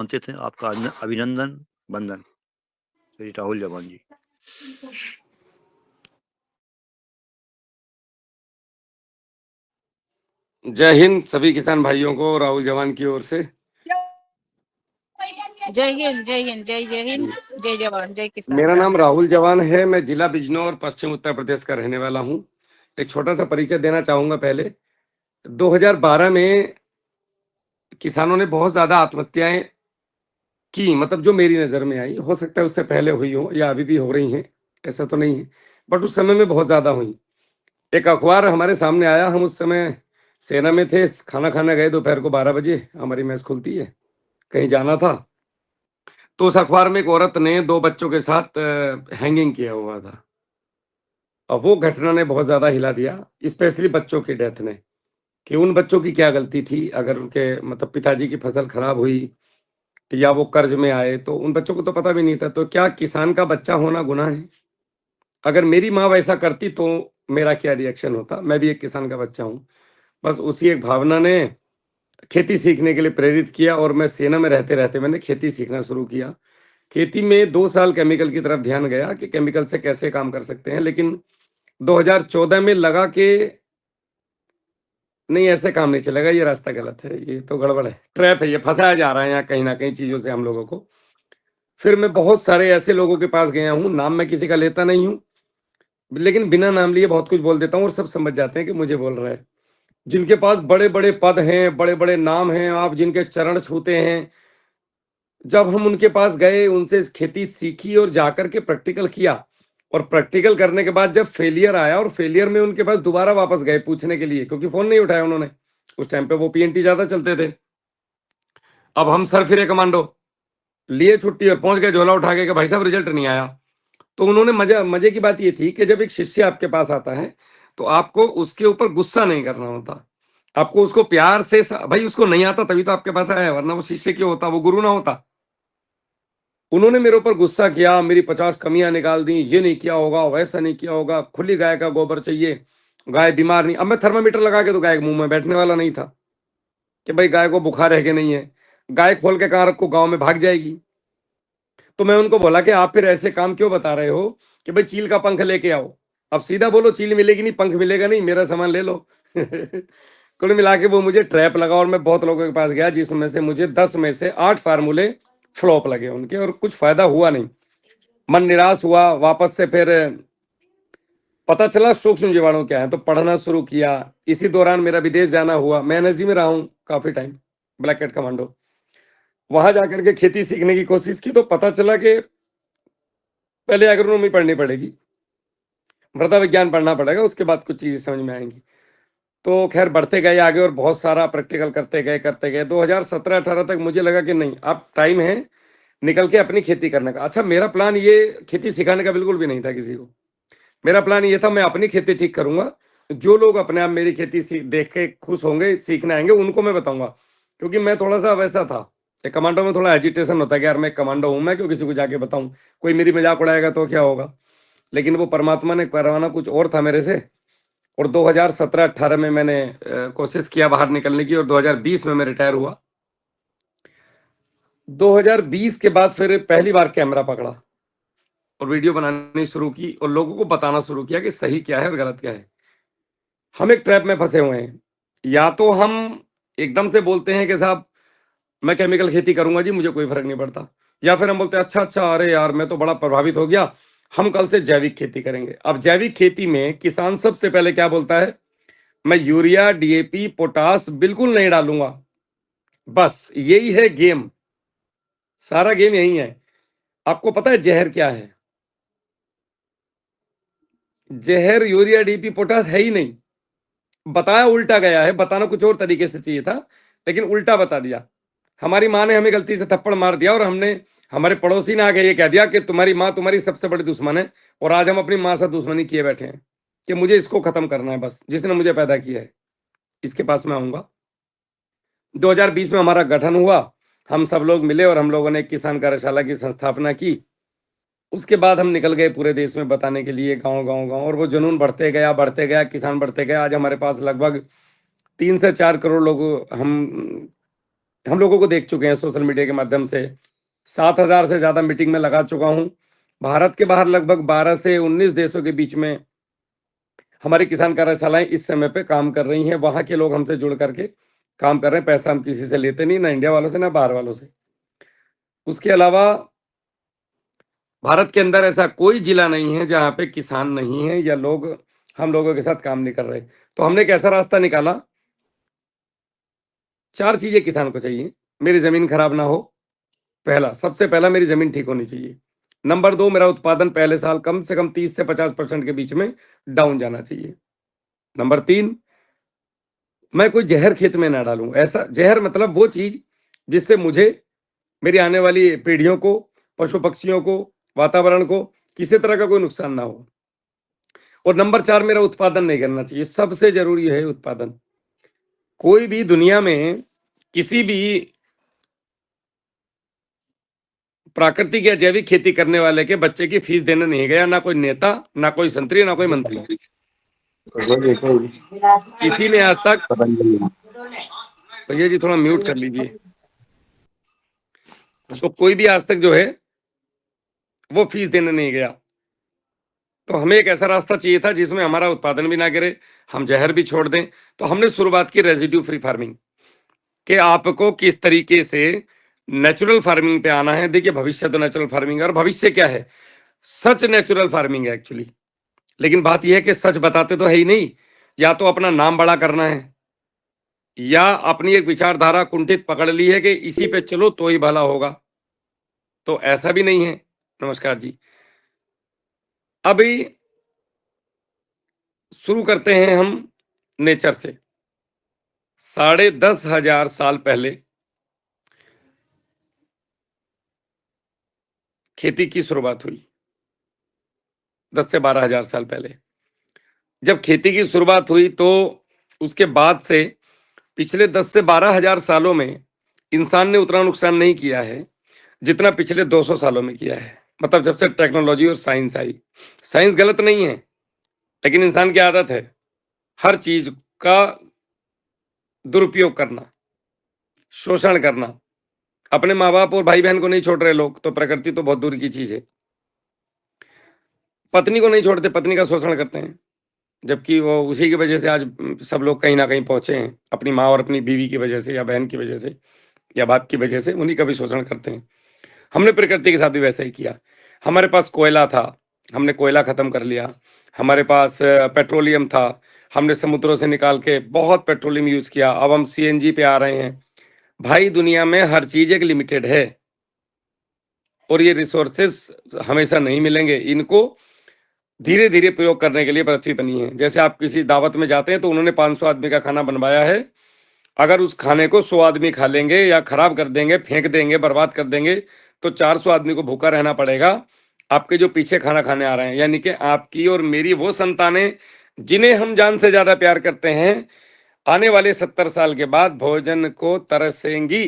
जानते थे। आपका अभिनंदन, वंदन श्री राहुल जवान जी। जय हिंद सभी किसान भाइयों को राहुल जवान की ओर से। जय हिंद, जय हिंद, जय जय हिंद, जय जवान, जय किसान। मेरा नाम राहुल जवान है। मैं जिला बिजनौर पश्चिम उत्तर प्रदेश का रहने वाला हूँ। एक छोटा सा परिचय देना चाहूंगा। पहले 2012 में किसानों ने बहुत ज्यादा आत्महत्याएं की, मतलब जो मेरी नजर में आई। हो सकता है उससे पहले हुई हो या अभी भी हो रही हैं, ऐसा तो नहीं है, बट उस समय में बहुत ज्यादा हुई। एक अखबार हमारे सामने आया, हम उस समय सेना में थे, खाना खाने गए दोपहर को 12 बजे, हमारी मैच खुलती है, कहीं जाना था। तो उस अखबार में एक औरत ने 2 बच्चों के साथ हैंगिंग किया हुआ था। और वो घटना ने बहुत ज्यादा हिला दिया, स्पेशली बच्चों की डेथ ने, कि उन बच्चों की क्या गलती थी। अगर उनके मतलब पिताजी की फसल खराब हुई या वो कर्ज में आए तो उन बच्चों को तो पता भी नहीं था। तो क्या किसान का बच्चा होना गुनाह है? अगर मेरी माँ वैसा करती तो मेरा क्या रिएक्शन होता? मैं भी एक किसान का बच्चा हूँ। बस उसी एक भावना ने खेती सीखने के लिए प्रेरित किया और मैं सेना में रहते रहते मैंने खेती सीखना शुरू किया। खेती में 2 साल केमिकल की तरफ ध्यान गया कि केमिकल से कैसे काम कर सकते हैं, लेकिन 2014 में लगा कि नहीं, ऐसे काम नहीं चलेगा, ये रास्ता गलत है, ये तो गड़बड़ है, ट्रैप है, ये फंसाया जा रहा है यहाँ कहीं ना कहीं चीजों से हम लोगों को। फिर मैं बहुत सारे ऐसे लोगों के पास गया हूँ, नाम मैं किसी का लेता नहीं हूँ, लेकिन बिना नाम लिए बहुत कुछ बोल देता हूँ और सब समझ जाते हैं कि मुझे बोल रहा है। जिनके पास बड़े बड़े पद हैं, बड़े बड़े नाम हैं, आप जिनके चरण छूते हैं, जब हम उनके पास गए, उनसे खेती सीखी और जाकर के प्रैक्टिकल किया, और प्रैक्टिकल करने के बाद जब फेलियर आया और फेलियर में उनके पास दोबारा वापस गए पूछने के लिए, क्योंकि फोन नहीं उठाया उन्होंने। उस टाइम पे वो पीएनटी ज्यादा चलते थे। अब हम सर फिरे कमांडो लिए छुट्टी और पहुंच गए झोला उठा के कि भाई साहब रिजल्ट नहीं आया। तो उन्होंने मजे की बात ये थी कि जब एक शिष्य आपके पास आता है तो आपको उसके ऊपर गुस्सा नहीं करना होता, आपको उसको प्यार से भाई उसको नहीं आता तभी तो आपके पास आया है, वरना वो शिष्य क्यों होता, वो गुरु ना होता। उन्होंने मेरे ऊपर गुस्सा किया, मेरी 50 कमियां निकाल दी, ये नहीं किया होगा, वैसा नहीं किया होगा, खुली गाय का गोबर चाहिए, गाय बीमार नहीं। अब मैं थर्मामीटर लगा के तो गाय के मुंह में बैठने वाला नहीं था कि भाई गाय को बुखार है कि नहीं है, गाय खोल के कहाँ रखो, गाँव में भाग जाएगी। तो मैं उनको बोला कि आप फिर ऐसे काम क्यों बता रहे हो कि भाई चील का पंख लेके आओ। अब सीधा बोलो चील मिलेगी नहीं, पंख मिलेगा नहीं, मेरा सामान ले लो। कुल मिला के वो मुझे ट्रैप लगा और मैं बहुत लोगों के पास गया, जिसमें से मुझे 10 में से 8 फार्मूले फ्लॉप लगे उनके और कुछ फायदा हुआ नहीं। मन निराश हुआ। वापस से फिर पता चला सूक्ष्म जीवाणु क्या है, तो पढ़ना शुरू किया। इसी दौरान मेरा विदेश जाना हुआ। मैं एनएसजी में रहा हूँ काफी टाइम, ब्लैक कैट कमांडो। वहां जाकर के खेती सीखने की कोशिश की तो पता चला कि पहले एग्रोनॉमी पढ़नी पड़ेगी, मृदा विज्ञान पढ़ना पड़ेगा, उसके बाद कुछ चीजें समझ में आएंगी। तो खैर बढ़ते गए आगे और बहुत सारा प्रैक्टिकल करते गए 2017-18 तक मुझे लगा कि नहीं, अब टाइम है निकल के अपनी खेती करने का। अच्छा, मेरा प्लान ये खेती सिखाने का बिल्कुल भी नहीं था किसी को। मेरा प्लान ये था मैं अपनी खेती ठीक करूंगा, जो लोग अपने आप मेरी खेती देख के खुश होंगे, सीखने आएंगे, उनको मैं बताऊंगा। क्योंकि मैं थोड़ा सा वैसा था, एक कमांडो में थोड़ा एजिटेशन होता है कि यार मैं कमांडो हूं, मैं क्यों किसी को जाके बताऊं, कोई मेरी मजाक उड़ाएगा तो क्या होगा। लेकिन वो परमात्मा ने करवाना कुछ और था मेरे से। और 2017-18 में मैंने कोशिश किया बाहर निकलने की और 2020 में मैं रिटायर हुआ। 2020 के बाद फिर पहली बार कैमरा पकड़ा और वीडियो बनानी शुरू की और लोगों को बताना शुरू किया कि सही क्या है और गलत क्या है। हम एक ट्रैप में फंसे हुए हैं। या तो हम एकदम से बोलते हैं कि साहब मैं केमिकल खेती करूंगा जी, मुझे कोई फर्क नहीं पड़ता, या फिर हम बोलते हैं अच्छा अच्छा, अरे यार मैं तो बड़ा प्रभावित हो गया, हम कल से जैविक खेती करेंगे। अब जैविक खेती में किसान सबसे पहले क्या बोलता है, मैं यूरिया डीएपी पोटास बिल्कुल नहीं डालूंगा। बस यही है गेम, सारा गेम यही है। आपको पता है जहर क्या है? जहर यूरिया डीएपी पोटास है ही नहीं, बताया उल्टा गया है। बताना कुछ और तरीके से चाहिए था, लेकिन उल्टा बता दिया। हमारी माँ ने हमें गलती से थप्पड़ मार दिया और हमने, हमारे पड़ोसी ने आके ये कह दिया कि तुम्हारी माँ तुम्हारी सबसे बड़ी दुश्मन है, और आज हम अपनी माँ से दुश्मनी किए बैठे हैं कि मुझे इसको खत्म करना है, बस जिसने मुझे पैदा किया है इसके पास मैं आऊंगा। 2020 में हमारा गठन हुआ, हम सब लोग मिले और हम लोगों ने एक किसान कार्यशाला की संस्थापना की। उसके बाद हम निकल गए पूरे देश में बताने के लिए, गांव गांव गांव, और वो जुनून बढ़ते गया, किसान बढ़ते गए। आज हमारे पास लगभग 3 से 4 करोड़ लोग हम हम लोगों को देख चुके हैं सोशल मीडिया के माध्यम से। 7,000 से ज्यादा मीटिंग में लगा चुका हूं। भारत के बाहर लगभग 12 से 19 देशों के बीच में हमारी किसान कार्यशालाएं इस समय पे काम कर रही हैं। वहां के लोग हमसे जुड़ करके काम कर रहे हैं। पैसा हम किसी से लेते नहीं, ना इंडिया वालों से ना बाहर वालों से। उसके अलावा भारत के अंदर ऐसा कोई जिला नहीं है जहां पे किसान नहीं है या लोग हम लोगों के साथ काम नहीं कर रहे। तो हमने एक ऐसा रास्ता निकाला, 4 चीजें किसान को चाहिए। मेरी जमीन खराब ना हो, पहला, सबसे पहला मेरी जमीन ठीक होनी चाहिए। नंबर 2, मेरा उत्पादन पहले साल कम से कम 30 से 50% के बीच में डाउन जाना चाहिए। नंबर 3, मैं कोई जहर खेत में ना डालूं। ऐसा जहर मतलब वो चीज जिससे मुझे, मेरी आने वाली पीढ़ियों को, पशु पक्षियों को, वातावरण को किसी तरह का कोई नुकसान ना हो। और नंबर 4, मेरा उत्पादन नहीं करना चाहिए। सबसे जरूरी है उत्पादन। कोई भी दुनिया में किसी भी प्राकृतिक या जैविक खेती करने वाले के बच्चे की फीस देने नहीं गया, ना कोई नेता, ना कोई संतरी, ना कोई मंत्री। किसी ने आज तक, भैया जी थोड़ा म्यूट कर लीजिए, तो कोई भी आज तक जो है वो फीस देने नहीं गया। तो हमें एक ऐसा रास्ता चाहिए था जिसमें हमारा उत्पादन भी ना गिरे, हम जहर भी छोड़ दें। तो हमने शुरुआत की रेजिड्यू फ्री फार्मिंग कि आपको किस तरीके से नेचुरल फार्मिंग पे आना है। देखिए, भविष्य तो नेचुरल फार्मिंग है, और भविष्य क्या है, सच नेचुरल फार्मिंग है एक्चुअली। लेकिन बात यह है कि सच बताते तो है ही नहीं। या तो अपना नाम बड़ा करना है, या अपनी एक विचारधारा कुंठित पकड़ ली है कि इसी पे चलो तो ही भला होगा। तो ऐसा भी नहीं है। नमस्कार जी। अभी शुरू करते हैं हम नेचर से। 10,500 साल पहले खेती की शुरुआत हुई। 10 से 12,000 साल पहले जब खेती की शुरुआत हुई, तो उसके बाद से पिछले 10 से 12,000 सालों में इंसान ने उतना नुकसान नहीं किया है जितना पिछले 200 सालों में किया है। मतलब जब से टेक्नोलॉजी और साइंस आई। साइंस गलत नहीं है, लेकिन इंसान की आदत है हर चीज का दुरुपयोग करना, शोषण करना। अपने माँ बाप और भाई बहन को नहीं छोड़ रहे लोग, तो प्रकृति तो बहुत दूर की चीज है। पत्नी को नहीं छोड़ते, पत्नी का शोषण करते हैं, जबकि वो उसी की वजह से आज सब लोग कहीं ना कहीं पहुंचे हैं। अपनी माँ और अपनी बीवी की वजह से, या बहन की वजह से, या बाप की वजह से, उन्हीं का भी शोषण करते हैं। हमने प्रकृति के साथ भी वैसा ही किया। हमारे पास कोयला था, हमने कोयला खत्म कर लिया। हमारे पास पेट्रोलियम था, हमने समुद्रों से निकाल के बहुत पेट्रोलियम यूज किया। अब हम सीएनजी पे आ रहे हैं। भाई, दुनिया में हर चीज एक लिमिटेड है, और ये रिसोर्सेस हमेशा नहीं मिलेंगे। इनको धीरे धीरे प्रयोग करने के लिए पृथ्वी बनी है। जैसे आप किसी दावत में जाते हैं तो उन्होंने 500 आदमी का खाना बनवाया है। अगर उस खाने को 100 आदमी खा लेंगे या खराब कर देंगे, फेंक देंगे, बर्बाद कर देंगे, तो 400 आदमी को भूखा रहना पड़ेगा। आपके जो पीछे खाना खाने आ रहे हैं, यानी कि आपकी और मेरी वो संतानें जिन्हें हम जान से ज्यादा प्यार करते हैं, आने वाले 70 साल के बाद भोजन को तरसेंगी।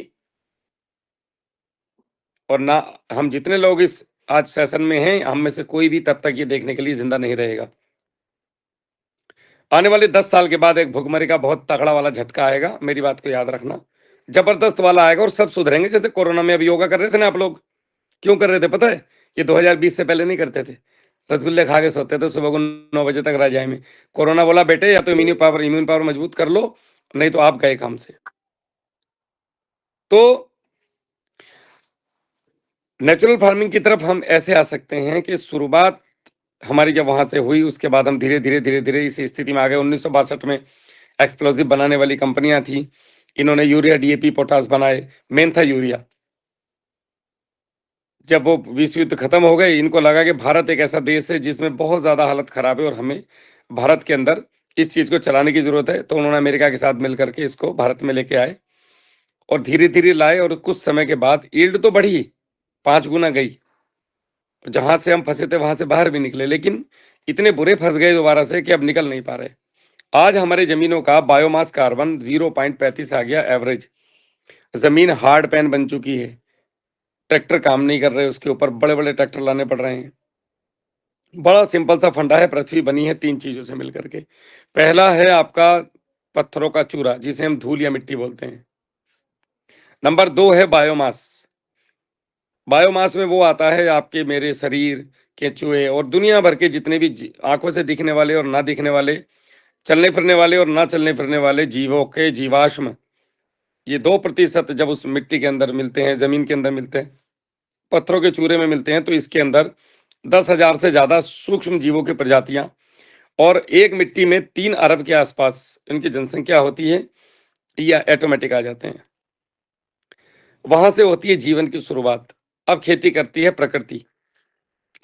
और ना, हम जितने लोग इस आज सेशन में हैं, हम में से कोई भी तब तक ये देखने के लिए जिंदा नहीं रहेगा। आने वाले 10 साल के बाद एक भुखमरी का बहुत तगड़ा वाला झटका आएगा। मेरी बात को याद रखना, जबरदस्त वाला आएगा, और सब सुधरेंगे। जैसे कोरोना में अभी योगा कर रहे थे ना आप लोग, क्यों कर रहे थे पता है? ये 2020 से पहले नहीं करते थे। रसगुल्ले खा के सोते थे सुबह को 9 बजे तक रजाई में। कोरोना बोला बेटे, या तो इम्यून पावर मजबूत कर लो, नहीं तो आप गए काम से। तो नेचुरल फार्मिंग की तरफ हम ऐसे आ सकते हैं कि शुरुआत हमारी जब वहां से हुई, उसके बाद हम धीरे धीरे धीरे धीरे इस स्थिति में आ गए। 1962 में एक्सप्लोजिव बनाने वाली कंपनियां थी, इन्होंने यूरिया, डीएपी, पोटास बनाए। मेन था यूरिया। जब वो विश्व युद्ध खत्म हो गए, इनको लगा कि भारत एक ऐसा देश है जिसमें बहुत ज्यादा हालत खराब है और हमें भारत के अंदर इस चीज को चलाने की जरूरत है। तो उन्होंने अमेरिका के साथ मिलकर के इसको भारत में लेके आए, और धीरे धीरे लाए, और कुछ समय के बाद यील्ड तो बढ़ी, 5 गुना गई। जहां से हम फंसे थे वहां से बाहर भी निकले, लेकिन इतने बुरे फंस गए दोबारा से कि अब निकल नहीं पा रहे। आज हमारी जमीनों का बायोमास कार्बन 0.35 आ गया एवरेज। जमीन हार्ड पैन बन चुकी है। ट्रैक्टर काम नहीं कर रहे, उसके ऊपर बड़े बड़े ट्रैक्टर लाने पड़ रहे हैं। बड़ा सिंपल सा फंडा है। पृथ्वी बनी है 3 चीजों से मिलकर के। पहला है आपका पत्थरों का चूरा, जिसे हम धूल या मिट्टी बोलते हैं। नंबर 2 है बायोमास। बायोमास में वो आता है आपके मेरे शरीर, केंचुए और दुनिया भर के जितने भी आंखों से दिखने वाले और ना दिखने वाले, चलने फिरने वाले और ना चलने फिरने वाले जीवों के जीवाश्म, ये 2% जब उस मिट्टी के अंदर मिलते हैं, जमीन के अंदर मिलते हैं, पत्थरों के चूरे में मिलते हैं, तो इसके अंदर 10,000 से ज्यादा सूक्ष्म जीवों की प्रजातियां और एक मिट्टी में 3 अरब के आसपास इनकी जनसंख्या होती है, या ऑटोमेटिक आ जाते हैं। वहां से होती है जीवन की शुरुआत। अब खेती करती है प्रकृति,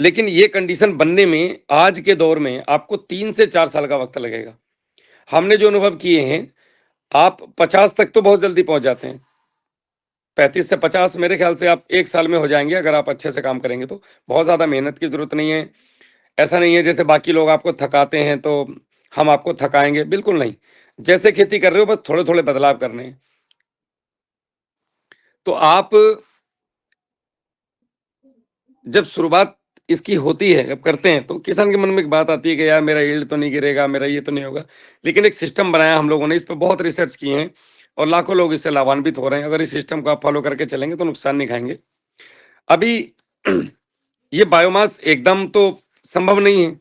लेकिन ये कंडीशन बनने में आज के दौर में आपको 3 से 4 साल का वक्त लगेगा। हमने जो अनुभव किए हैं, आप 50 तक तो बहुत जल्दी पहुंच जाते हैं। 35 से 50 मेरे ख्याल से आप 1 साल में हो जाएंगे, अगर आप अच्छे से काम करेंगे तो। बहुत ज्यादा मेहनत की जरूरत नहीं है। ऐसा नहीं है जैसे बाकी लोग आपको थकाते हैं तो हम आपको थकाएंगे, बिल्कुल नहीं। जैसे खेती कर रहे हो बस थोड़े थोड़े बदलाव करने हैं। तो आप जब शुरुआत इसकी होती है, अब करते हैं, तो किसान के मन में एक बात आती है कि यार मेरा यील्ड तो नहीं गिरेगा, मेरा ये तो नहीं होगा। लेकिन एक सिस्टम बनाया हम लोगों ने, इस पर बहुत रिसर्च किए हैं और लाखों लोग इससे लाभान्वित हो रहे हैं। अगर इस सिस्टम को आप फॉलो करके चलेंगे तो नुकसान नहीं खाएंगे। अभी ये बायोमास एकदम तो संभव नहीं है,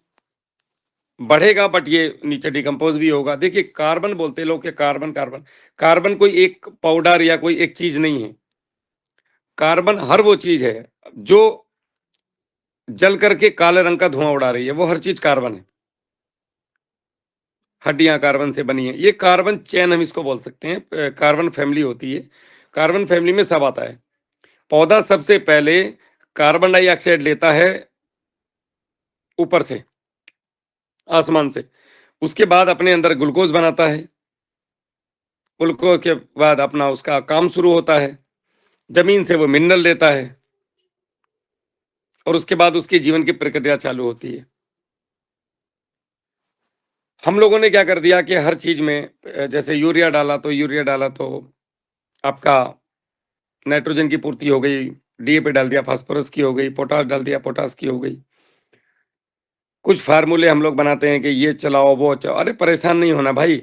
बढ़ेगा, बट ये नीचे डिकम्पोज भी होगा। देखिए, कार्बन बोलते हैं लोग कि कार्बन कार्बन कार्बन कोई एक पाउडर या कोई एक चीज नहीं है। कार्बन हर वो चीज है जो जल करके काले रंग का धुआं उड़ा रही है, वो हर चीज कार्बन है। हड्डियां कार्बन से बनी है, ये कार्बन चैन हम इसको बोल सकते हैं। कार्बन फैमिली होती है, कार्बन फैमिली में सब आता है। पौधा सबसे पहले कार्बन डाइऑक्साइड लेता है ऊपर से, आसमान से, उसके बाद अपने अंदर ग्लूकोज बनाता है, ग्लूकोज के बाद अपना उसका काम शुरू होता है, जमीन से वो मिनरल लेता है और उसके बाद उसकी जीवन की प्रक्रिया चालू होती है। हम लोगों ने क्या कर दिया कि हर चीज में जैसे यूरिया डाला तो आपका नाइट्रोजन की पूर्ति हो गई, डीएपी डाल दिया फास्फोरस की हो गई, पोटास डाल दिया पोटास की हो गई। कुछ फार्मूले हम लोग बनाते हैं कि ये चलाओ वो चलाओ। अरे परेशान नहीं होना भाई,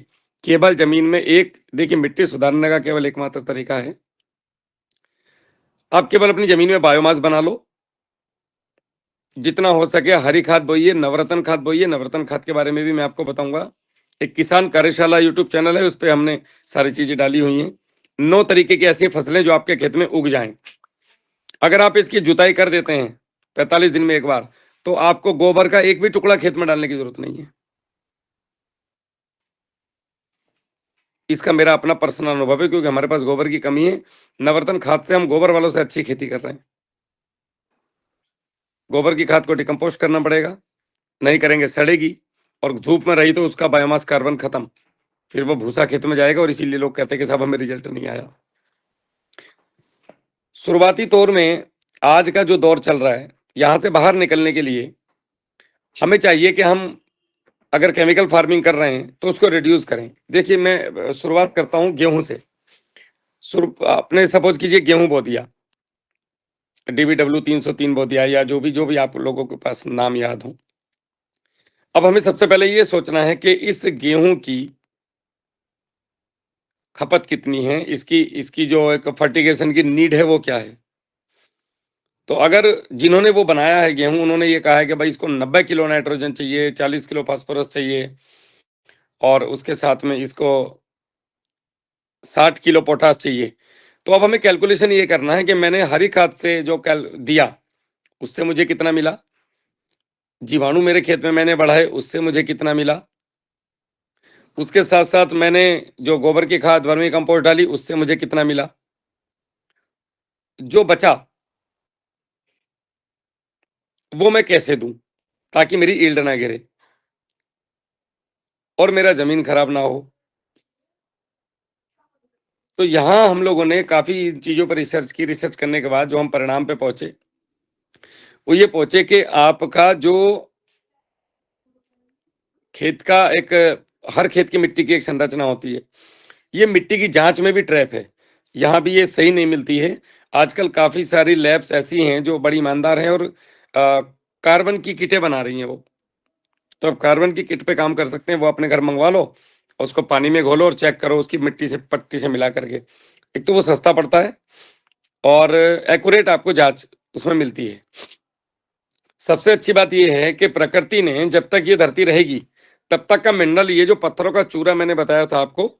केवल जमीन में एक, देखिए मिट्टी सुधारने का केवल एकमात्र तरीका है, आप केवल अपनी जमीन में बायोमास बना लो। जितना हो सके हरी खाद बोइए, नवरत्न खाद बोइए। नवरत्न खाद के बारे में भी मैं आपको बताऊंगा। एक किसान कार्यशाला यूट्यूब चैनल है, उस पर हमने सारी चीजें डाली हुई हैं। 9 तरीके की ऐसी फसलें जो आपके खेत में उग जाएं। अगर आप इसकी जुताई कर देते हैं 45 दिन में एक बार, तो आपको गोबर का एक भी टुकड़ा खेत में डालने की जरूरत नहीं है। इसका मेरा अपना पर्सनल अनुभव है, क्योंकि हमारे पास गोबर की कमी है। नवरत्न खाद से हम गोबर वालों से अच्छी खेती कर रहे हैं। गोबर की खाद को डिकम्पोस्ट करना पड़ेगा, नहीं करेंगे सड़ेगी, और धूप में रही तो उसका बायोमास कार्बन खत्म, फिर वो भूसा खेत में जाएगा। और इसीलिए लोग कहते हैं कि साहब हमें रिजल्ट नहीं आया। शुरुआती तौर में आज का जो दौर चल रहा है, यहां से बाहर निकलने के लिए हमें चाहिए कि हम अगर केमिकल फार्मिंग कर रहे हैं तो उसको रिड्यूस करें। देखिए, मैं शुरुआत करता हूं गेहूं से। आपने सपोज कीजिए गेहूं बो दिया, DBW 303 बो दिया, या जो भी आप लोगों के पास नाम याद हो। अब हमें सबसे पहले ये सोचना है कि इस गेहूं की खपत कितनी है, इसकी जो एक फर्टिगेशन की नीड है वो क्या है। तो अगर जिन्होंने वो बनाया है गेहूं, उन्होंने ये कहा है कि भाई इसको 90 किलो नाइट्रोजन चाहिए, 40 किलो फास्फोरस चाहिए, और उसके साथ में इसको 60 किलो पोटास चाहिए। तो अब हमें कैलकुलेशन ये करना है कि मैंने हरी खाद से जो दिया उससे मुझे कितना मिला, जीवाणु मेरे खेत में मैंने बढ़ाए उससे मुझे कितना मिला, उसके साथ साथ मैंने जो गोबर की खाद वर्मी कंपोस्ट डाली उससे मुझे कितना मिला, जो बचा वो मैं कैसे दूं ताकि मेरी यील्ड ना गिरे और मेरा जमीन खराब ना हो। तो यहां हम लोगों ने काफी चीजों पर रिसर्च की। रिसर्च करने के बाद जो हम परिणाम पे पहुंचे वो ये पहुंचे कि आपका जो खेत का एक, हर खेत की मिट्टी की एक संरचना होती है। ये मिट्टी की जांच में भी ट्रैप है, यहाँ भी ये सही नहीं मिलती है। आजकल काफी सारी लैब्स ऐसी हैं जो बड़ी ईमानदार हैं और कार्बन की किटें बना रही हैं वो। तो अब कार्बन की किट पे काम कर सकते हैं, वो अपने घर मंगवा लो, उसको पानी में घोलो और चेक करो उसकी मिट्टी से पट्टी से मिला करके। एक तो वो सस्ता पड़ता है और एक्यूरेट आपको जांच उसमें मिलती है। सबसे अच्छी बात यह है कि प्रकृति ने जब तक ये धरती रहेगी तब तक का मिनरल, ये जो पत्थरों का चूरा मैंने बताया था आपको,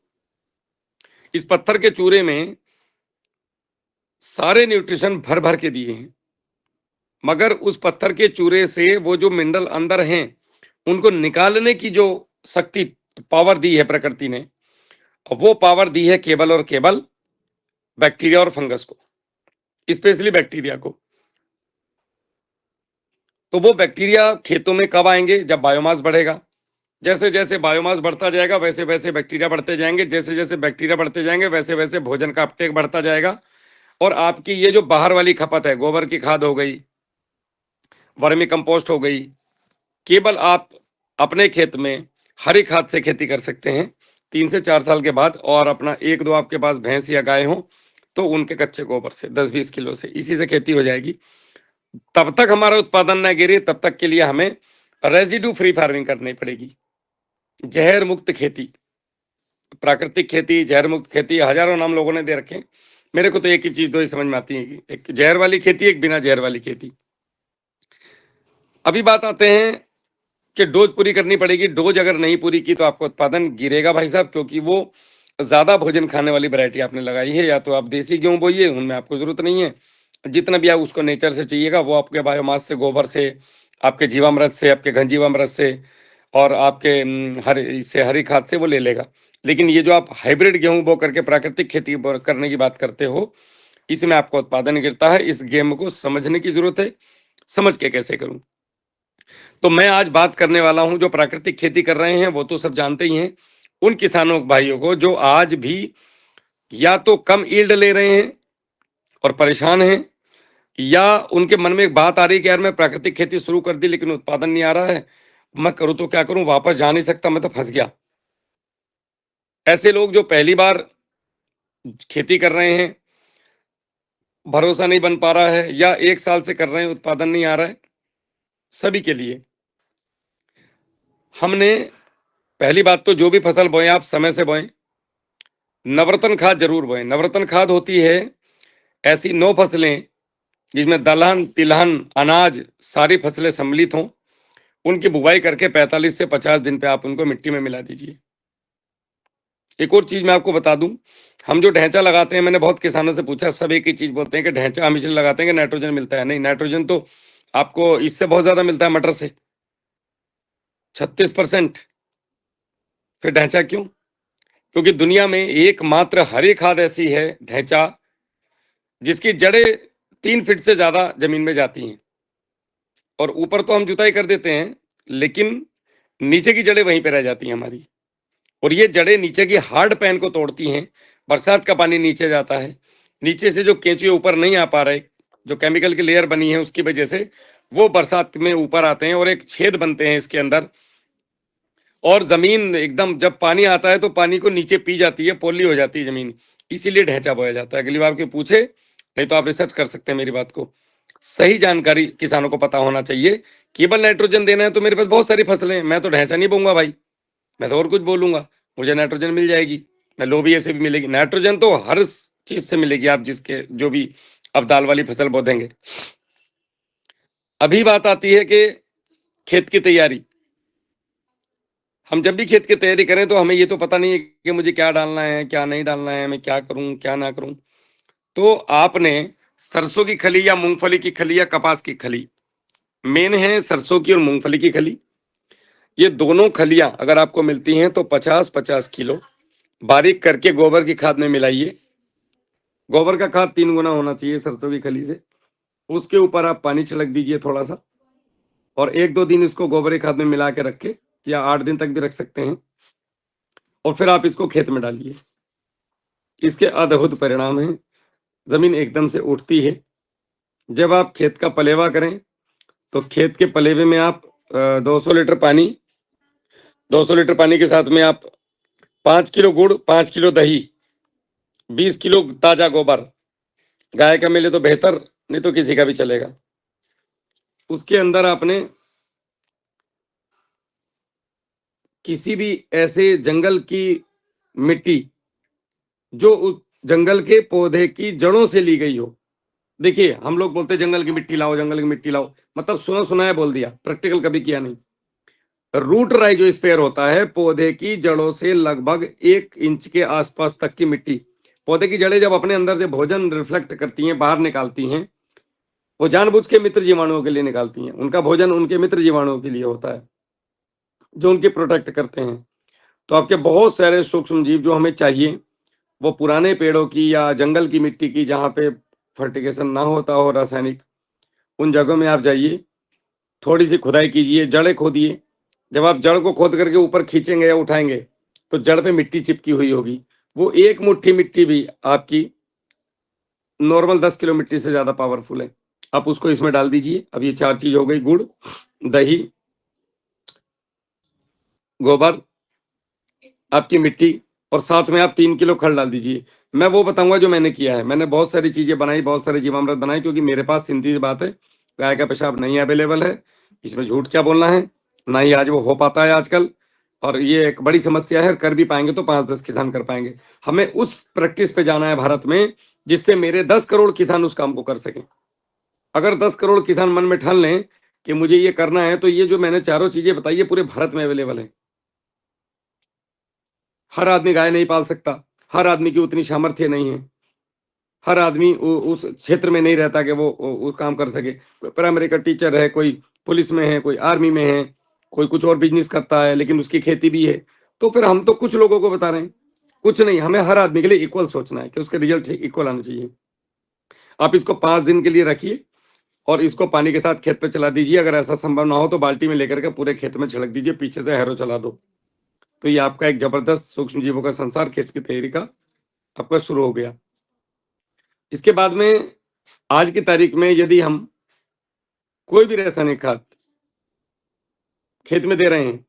इस पत्थर के चूरे में सारे न्यूट्रिशन भर भर के दिए हैं, मगर उस पत्थर के चूरे से वो जो मिनरल अंदर हैं उनको निकालने की जो शक्ति, पावर दी है प्रकृति ने, वो पावर दी है केवल और केवल बैक्टीरिया और फंगस को, स्पेशली बैक्टीरिया को। तो वो बैक्टीरिया खेतों में कब आएंगे? जब बायोमास बढ़ेगा। जैसे जैसे बायोमास बढ़ता जाएगा वैसे वैसे बैक्टीरिया बढ़ते जाएंगे, जैसे जैसे बैक्टीरिया बढ़ते जाएंगे वैसे वैसे भोजन का अपटेक बढ़ता जाएगा। और आपकी ये जो बाहर वाली खपत है, गोबर की खाद हो गई, वर्मी कंपोस्ट हो गई, केवल आप अपने खेत में हरी खाद से खेती कर सकते हैं 3 से 4 साल के बाद। और अपना एक दो आपके पास भैंस या गाय हो तो उनके कच्चे गोबर से 10-20 किलो से, इसी से खेती हो जाएगी। तब तक हमारा उत्पादन न गिरे, तब तक के लिए हमें रेजिडू फ्री फार्मिंग करनी पड़ेगी, जहर मुक्त खेती, प्राकृतिक खेती, जहर मुक्त खेती, हजारों नाम लोगों ने दे रखे। मेरे को तो एक ही चीज दो ही समझ में आती है कि एक जहर वाली खेती, एक बिना जहर वाली खेती। अभी बात आते हैं कि डोज पूरी करनी पड़ेगी। डोज अगर नहीं पूरी की तो आपको उत्पादन गिरेगा भाई साहब, क्योंकि वो ज्यादा भोजन खाने वाली वैरायटी आपने लगाई है। या तो आप देसी गेहूं बोइए, उनमें आपको जरूरत नहीं है, जितना भी आप उसको नेचर से चाहिएगा वो आपके बायोमास से, गोबर से, आपके जीवामृत से, आपके घन जीवामृत से और आपके हरी खाद से वो ले लेगा। लेकिन ये जो आप हाइब्रिड गेहूं बो करके प्राकृतिक खेती करने की बात करते हो, इसमें आपका उत्पादन गिरता है। इस गेम को समझने की जरूरत है, समझ के कैसे करूं। तो मैं आज बात करने वाला हूं, जो प्राकृतिक खेती कर रहे हैं वो तो सब जानते ही हैं, उन किसानों भाइयों को जो आज भी या तो कम ईल्ड ले रहे हैं और परेशान हैं, या उनके मन में एक बात आ रही है कि यार मैं प्राकृतिक खेती शुरू कर दी लेकिन उत्पादन नहीं आ रहा है, मैं करूं तो क्या करूं, वापस जा नहीं सकता, मैं तो फंस गया। ऐसे लोग जो पहली बार खेती कर रहे हैं, भरोसा नहीं बन पा रहा है, या 1 साल से कर रहे हैं उत्पादन नहीं आ रहा है, सभी के लिए हमने पहली बात तो जो भी फसल बोएं आप समय से बोएं। नवरत्न खाद जरूर बोएं। नवरत्न खाद होती है ऐसी 9 फसलें जिसमें दलहन, तिलहन, अनाज, सारी फसलें सम्मिलित हों। उनकी बुवाई करके 45 से 50 दिन पे आप उनको मिट्टी में मिला दीजिए। एक और चीज मैं आपको बता दूं, हम जो ढैंचा लगाते हैं, मैंने बहुत किसानों से पूछा, सब एक ही चीज बोलते हैं कि ढैंचा हम इसलिए लगाते हैं कि नाइट्रोजन मिलता है। नहीं, नाइट्रोजन तो आपको इससे बहुत ज्यादा मिलता है, मटर से 36%। फिर ढैंचा क्यों? क्योंकि दुनिया में एकमात्र हरी खाद ऐसी है, ढैंचा, जिसकी जड़ें 3 फीट से ज्यादा जमीन में जाती हैं। और ऊपर तो हम जुताई कर देते हैं लेकिन नीचे की जड़ें वहीं पे रह जाती हैं हमारी। और ये जड़ें नीचे की हार्ड पैन को तोड़ती हैं। बरसात का पानी नीचे जाता है, नीचे से जो केंचुए ऊपर नहीं आ पा रहे, जो केमिकल की लेयर बनी है उसकी वजह से वो बरसात में ऊपर आते हैं और एक छेद बनते हैं इसके अंदर, और जमीन एकदम जब पानी आता है तो पानी को नीचे पी जाती है, पोली हो जाती है जमीन। इसीलिए ढैंचा बोया जाता है। अगली बार कोई पूछे, नहीं तो आप रिसर्च कर सकते हैं मेरी बात को। सही जानकारी किसानों को पता होना चाहिए। केवल नाइट्रोजन देना है तो मेरे पास बहुत सारी फसलें हैं, मैं तो ढैंचा नहीं बोऊंगा भाई, मैं तो और कुछ बोलूंगा, मुझे नाइट्रोजन मिल जाएगी, मैं लोबिया से भी मिलेगी। नाइट्रोजन तो हर चीज से मिलेगी, आप जिसके जो भी अब दाल वाली फसल बो देंगे। अभी बात आती है कि खेत की तैयारी। हम जब भी खेत की तैयारी करें तो हमें ये तो पता नहीं है कि मुझे क्या डालना है, क्या नहीं डालना है, मैं क्या करूं क्या ना करूं। तो आपने सरसों की खली या मूंगफली की खली या कपास की खली, मेन है सरसों की और मूंगफली की खली, ये दोनों खलियां अगर आपको मिलती हैं तो 50-50 किलो बारीक करके गोबर की खाद में मिलाइए। गोबर का खाद 3 गुना होना चाहिए सरसों की खली से। उसके ऊपर आप पानी छिड़क दीजिए थोड़ा सा, और 1-2 दिन इसको गोबर की खाद में मिला के रखे, या 8 दिन तक भी रख सकते हैं, और फिर आप इसको खेत में डालिए। इसके अद्भुत परिणाम हैं, जमीन एकदम से उठती है। जब आप खेत का पलेवा करें तो खेत के पलेवे में आप 200 लीटर पानी, 200 लीटर पानी के साथ में आप 5 किलो गुड़, 5 किलो दही, 20 किलो ताजा गोबर, गाय का मिले तो बेहतर, नहीं तो किसी का भी चलेगा। उसके अंदर आपने किसी भी ऐसे जंगल की मिट्टी जो जंगल के पौधे की जड़ों से ली गई हो। देखिए हम लोग बोलते जंगल की मिट्टी लाओ, जंगल की मिट्टी लाओ, मतलब सुना सुनाया बोल दिया, प्रैक्टिकल कभी किया नहीं। रूट राइजोस्फीयर होता है पौधे की जड़ों से लगभग 1 इंच के आसपास तक की मिट्टी। पौधे की जड़ें जब अपने अंदर से भोजन रिफ्लेक्ट करती हैं, बाहर निकालती हैं, वो जानबूझ के मित्र जीवाणुओं के लिए निकालती हैं। उनका भोजन उनके मित्र जीवाणुओं के लिए होता है जो उनके प्रोटेक्ट करते हैं। तो आपके बहुत सारे सूक्ष्म जीव जो हमें चाहिए वो पुराने पेड़ों की या जंगल की मिट्टी की, जहाँ पे फर्टिगेशन ना होता हो रासायनिक, उन जगहों में आप जाइए, थोड़ी सी खुदाई कीजिए, जड़ें खोदिए। जब आप जड़ को खोद करके ऊपर खींचेंगे या उठाएंगे तो जड़ पे मिट्टी चिपकी हुई होगी। वो एक मुट्ठी मिट्टी भी आपकी नॉर्मल 10 किलो मिट्टी से ज्यादा पावरफुल है। आप उसको इसमें डाल दीजिए। अब ये 4 चीज हो गई, गुड़, दही, गोबर, आपकी मिट्टी, और साथ में आप 3 किलो खल डाल दीजिए। मैं वो बताऊंगा जो मैंने किया है। मैंने बहुत सारी चीजें बनाई, बहुत सारे जीवामृत बनाए, क्योंकि मेरे पास सीधी बात है, गाय का पेशाब नहीं अवेलेबल है, इसमें झूठ क्या बोलना है, ना ही आज वो हो पाता है आजकल, और ये एक बड़ी समस्या है। कर भी पाएंगे तो 5-10 किसान कर पाएंगे। हमें उस प्रैक्टिस पे जाना है भारत में जिससे मेरे 10 करोड़ किसान उस काम को कर सकें। अगर 10 करोड़ किसान मन में ठान लें कि मुझे ये करना है, तो ये जो मैंने चारों चीजें बताई है पूरे भारत में अवेलेबल है। हर आदमी गाय नहीं पाल सकता, हर आदमी की उतनी सामर्थ्य नहीं है, हर आदमी उस क्षेत्र में नहीं रहता कि वो काम कर सके। कोई प्राइमरी का टीचर है, कोई पुलिस में है, कोई आर्मी में है, कोई कुछ और बिजनेस करता है, लेकिन उसकी खेती भी है। तो फिर हम तो कुछ लोगों को बता रहे हैं, कुछ नहीं। हमें हर आदमी के लिए इक्वल सोचना है कि उसके रिजल्ट इक्वल आना चाहिए। आप इसको 5 दिन के लिए रखिए और इसको पानी के साथ खेत पे चला दीजिए। अगर ऐसा संभव ना हो तो बाल्टी में लेकर के पूरे खेत में छिड़क दीजिए, पीछे से हैरो चला दो। तो ये आपका एक जबरदस्त सूक्ष्म जीवों का संसार खेत की तैयारी का आपका शुरू हो गया। इसके बाद में आज की तारीख में यदि हम कोई भी रासायनिक खाद खेत में दे रहे हैं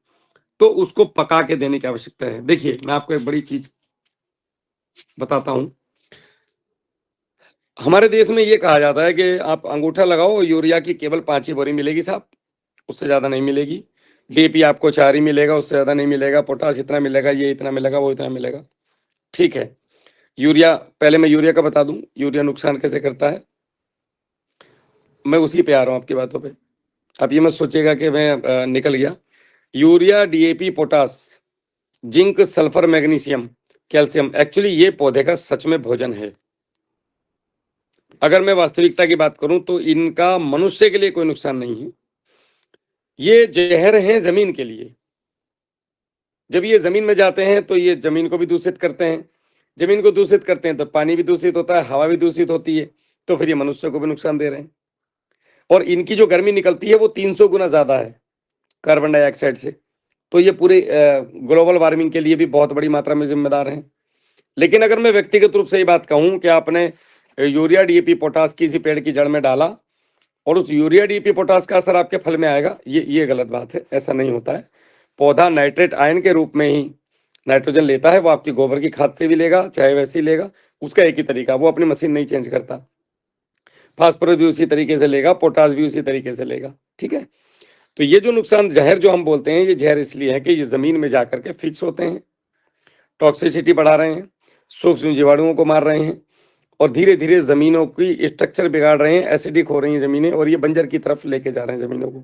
तो उसको पका के देने की आवश्यकता है। देखिए मैं आपको एक बड़ी चीज बताता हूं। हमारे देश में ये कहा जाता है कि आप अंगूठा लगाओ, यूरिया की केवल 5 ही बोरी मिलेगी साहब, उससे ज्यादा नहीं मिलेगी। डीएपी आपको 4 ही मिलेगा, उससे ज्यादा नहीं मिलेगा। पोटाश इतना मिलेगा, ये इतना मिलेगा, वो इतना मिलेगा। ठीक है, यूरिया, पहले मैं यूरिया का बता दूं, यूरिया नुकसान कैसे करता है। मैं उसी पे आ रहा हूं आपकी बातों पे। अब ये मत सोचिएगा कि मैं निकल गया। Urea, DAP, potash, zinc, sulphur, magnesium, calcium, actually ये पौधे का सच में भोजन है। अगर मैं वास्तविकता की बात करूं तो इनका मनुष्य के लिए कोई नुकसान नहीं है। ये जहर हैं जमीन के लिए। जब ये जमीन में जाते हैं तो ये जमीन को भी दूषित करते हैं। जमीन को दूषित करते हैं तो पानी भी दूषित होता है, हवा भी दूषित होती है, तो फिर ये मनुष्य को भी नुकसान दे रहे हैं। और इनकी जो गर्मी निकलती है वो 300 गुना ज्यादा है कार्बन डाइऑक्साइड से। तो ये पूरे ग्लोबल वार्मिंग के लिए भी बहुत बड़ी मात्रा में जिम्मेदार हैं। लेकिन अगर मैं व्यक्तिगत रूप से ये बात कहूं कि आपने यूरिया, डीएपी, पोटाश किसी पेड़ की जड़ में डाला और उस यूरिया, डीएपी, पोटाश का असर आपके फल में आएगा, ये गलत बात है। ऐसा नहीं होता है। पौधा नाइट्रेट आयन के रूप में ही नाइट्रोजन लेता है। वो आपकी गोबर की खाद से भी लेगा, चाहे वैसे ही लेगा, उसका एक ही तरीका, वो अपनी मशीन नहीं चेंज करता। फास्फोरस भी उसी तरीके से लेगा, पोटाश भी उसी तरीके से लेगा। ठीक है, तो ये जो नुकसान जहर जो हम बोलते हैं, ये जहर इसलिए है कि ये जमीन में जाकर के फिक्स होते हैं, टॉक्सिसिटी बढ़ा रहे हैं, सूक्ष्म जीवाणुओं को मार रहे हैं और धीरे धीरे जमीनों की स्ट्रक्चर बिगाड़ रहे हैं, एसिडिक हो रही हैं जमीनें और ये बंजर की तरफ लेके जा रहे हैं जमीनों को।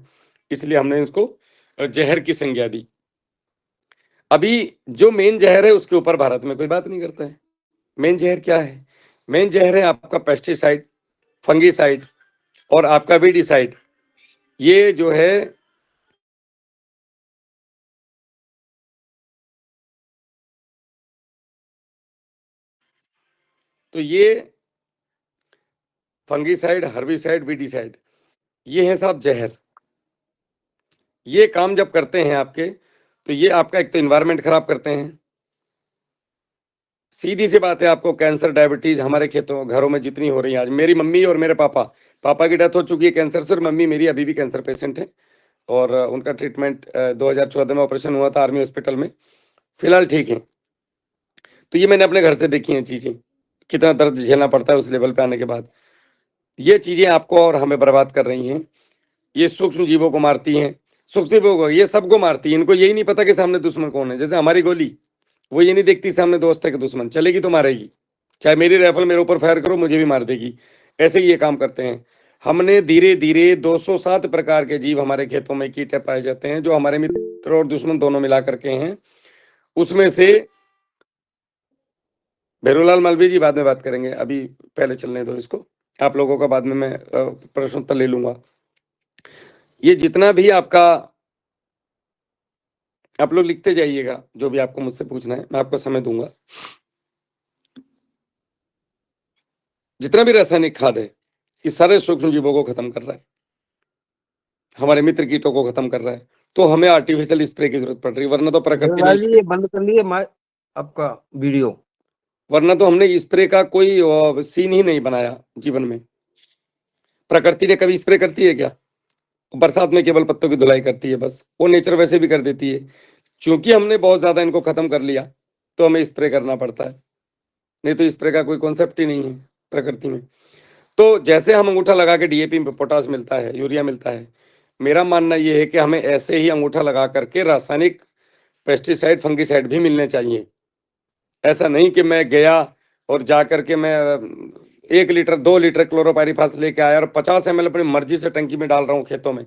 इसलिए हमने इसको जहर की संज्ञा दी। अभी जो मेन जहर है उसके ऊपर भारत में कोई बात नहीं करता है। मेन जहर क्या है? मेन जहर है आपका पेस्टिसाइड, फंगीसाइड और आपका वीडिसाइड। ये जो है तो ये फंगीसाइड, हर्बिसाइड, वीडिसाइड, ये है साहब जहर। ये काम जब करते हैं आपके, तो ये आपका एक तो इन्वायरमेंट खराब करते हैं। सीधी सी बात है, आपको कैंसर, डायबिटीज हमारे खेतों घरों में जितनी हो रही है। आज मेरी मम्मी और मेरे पापा की डेथ हो चुकी है कैंसर से, और मम्मी मेरी अभी भी कैंसर पेशेंट है और उनका ट्रीटमेंट 2014 में ऑपरेशन हुआ था आर्मी हॉस्पिटल में, फिलहाल ठीक है। तो ये मैंने अपने घर से देखी हैं चीजें, कितना दर्द झेलना पड़ता है उस लेवल पे आने के बाद। ये चीजें आपको और हमें बर्बाद कर रही हैं। ये सूक्ष्म जीवों को मारती हैं, सूक्ष्म जीवों को, ये सबको मारती है। इनको यही नहीं पता कि सामने दुश्मन कौन है। जैसे हमारी गोली, वो ये नहीं देखती सामने दोस्त है कि दुश्मन, चलेगी तो मारेगी। चाहे मेरी राइफल मेरे ऊपर फायर करो मुझे भी मार देगी, ऐसे ही ये काम करते हैं। हमने धीरे धीरे 207 प्रकार के जीव हमारे खेतों में कीटे पाए जाते हैं, जो हमारे मित्र और दुश्मन दोनों मिला करके हैं। उसमें से भैरूलाल मालवीय जी बाद में बात करेंगे, अभी पहले चलने दो इसको, आप लोगों का बाद में मैं प्रश्न उत्तर ले लूंगा। ये जितना भी आपका, आप लोग लिखते जाइएगा जो भी आपको मुझसे पूछना है, मैं आपको समय दूंगा। जितना भी रासायनिक खाद है ये सारे सूक्ष्म जीवों को खत्म कर रहा है, हमारे मित्र कीटों को खत्म कर रहा है। तो हमें आर्टिफिशियल स्प्रे की जरूरत पड़ रही है, वरना तो प्रकृति भैरूलाल ने, जी ये बंद कर लिए आपका वीडियो। वरना तो हमने स्प्रे का कोई सीन ही नहीं बनाया जीवन में। प्रकृति ने कभी स्प्रे करती है क्या? बरसात में केवल पत्तों की धुलाई करती है बस, वो नेचर वैसे भी कर देती है। क्योंकि हमने बहुत ज्यादा इनको खत्म कर लिया तो हमें स्प्रे करना पड़ता है, नहीं तो स्प्रे का कोई कॉन्सेप्ट ही नहीं है प्रकृति में। तो जैसे हम अंगूठा लगा के डीएपी में पोटास मिलता है, यूरिया मिलता है, मेरा मानना यह है कि हमें ऐसे ही अंगूठा लगा करके रासायनिक पेस्टिसाइड फंगिसाइड भी मिलने चाहिए। ऐसा नहीं कि मैं गया और जा करके मैं 1 लीटर 2 लीटर क्लोरोपाइरीफास लेके आया और 50 ml अपनी मर्जी से टंकी में डाल रहा हूँ खेतों में।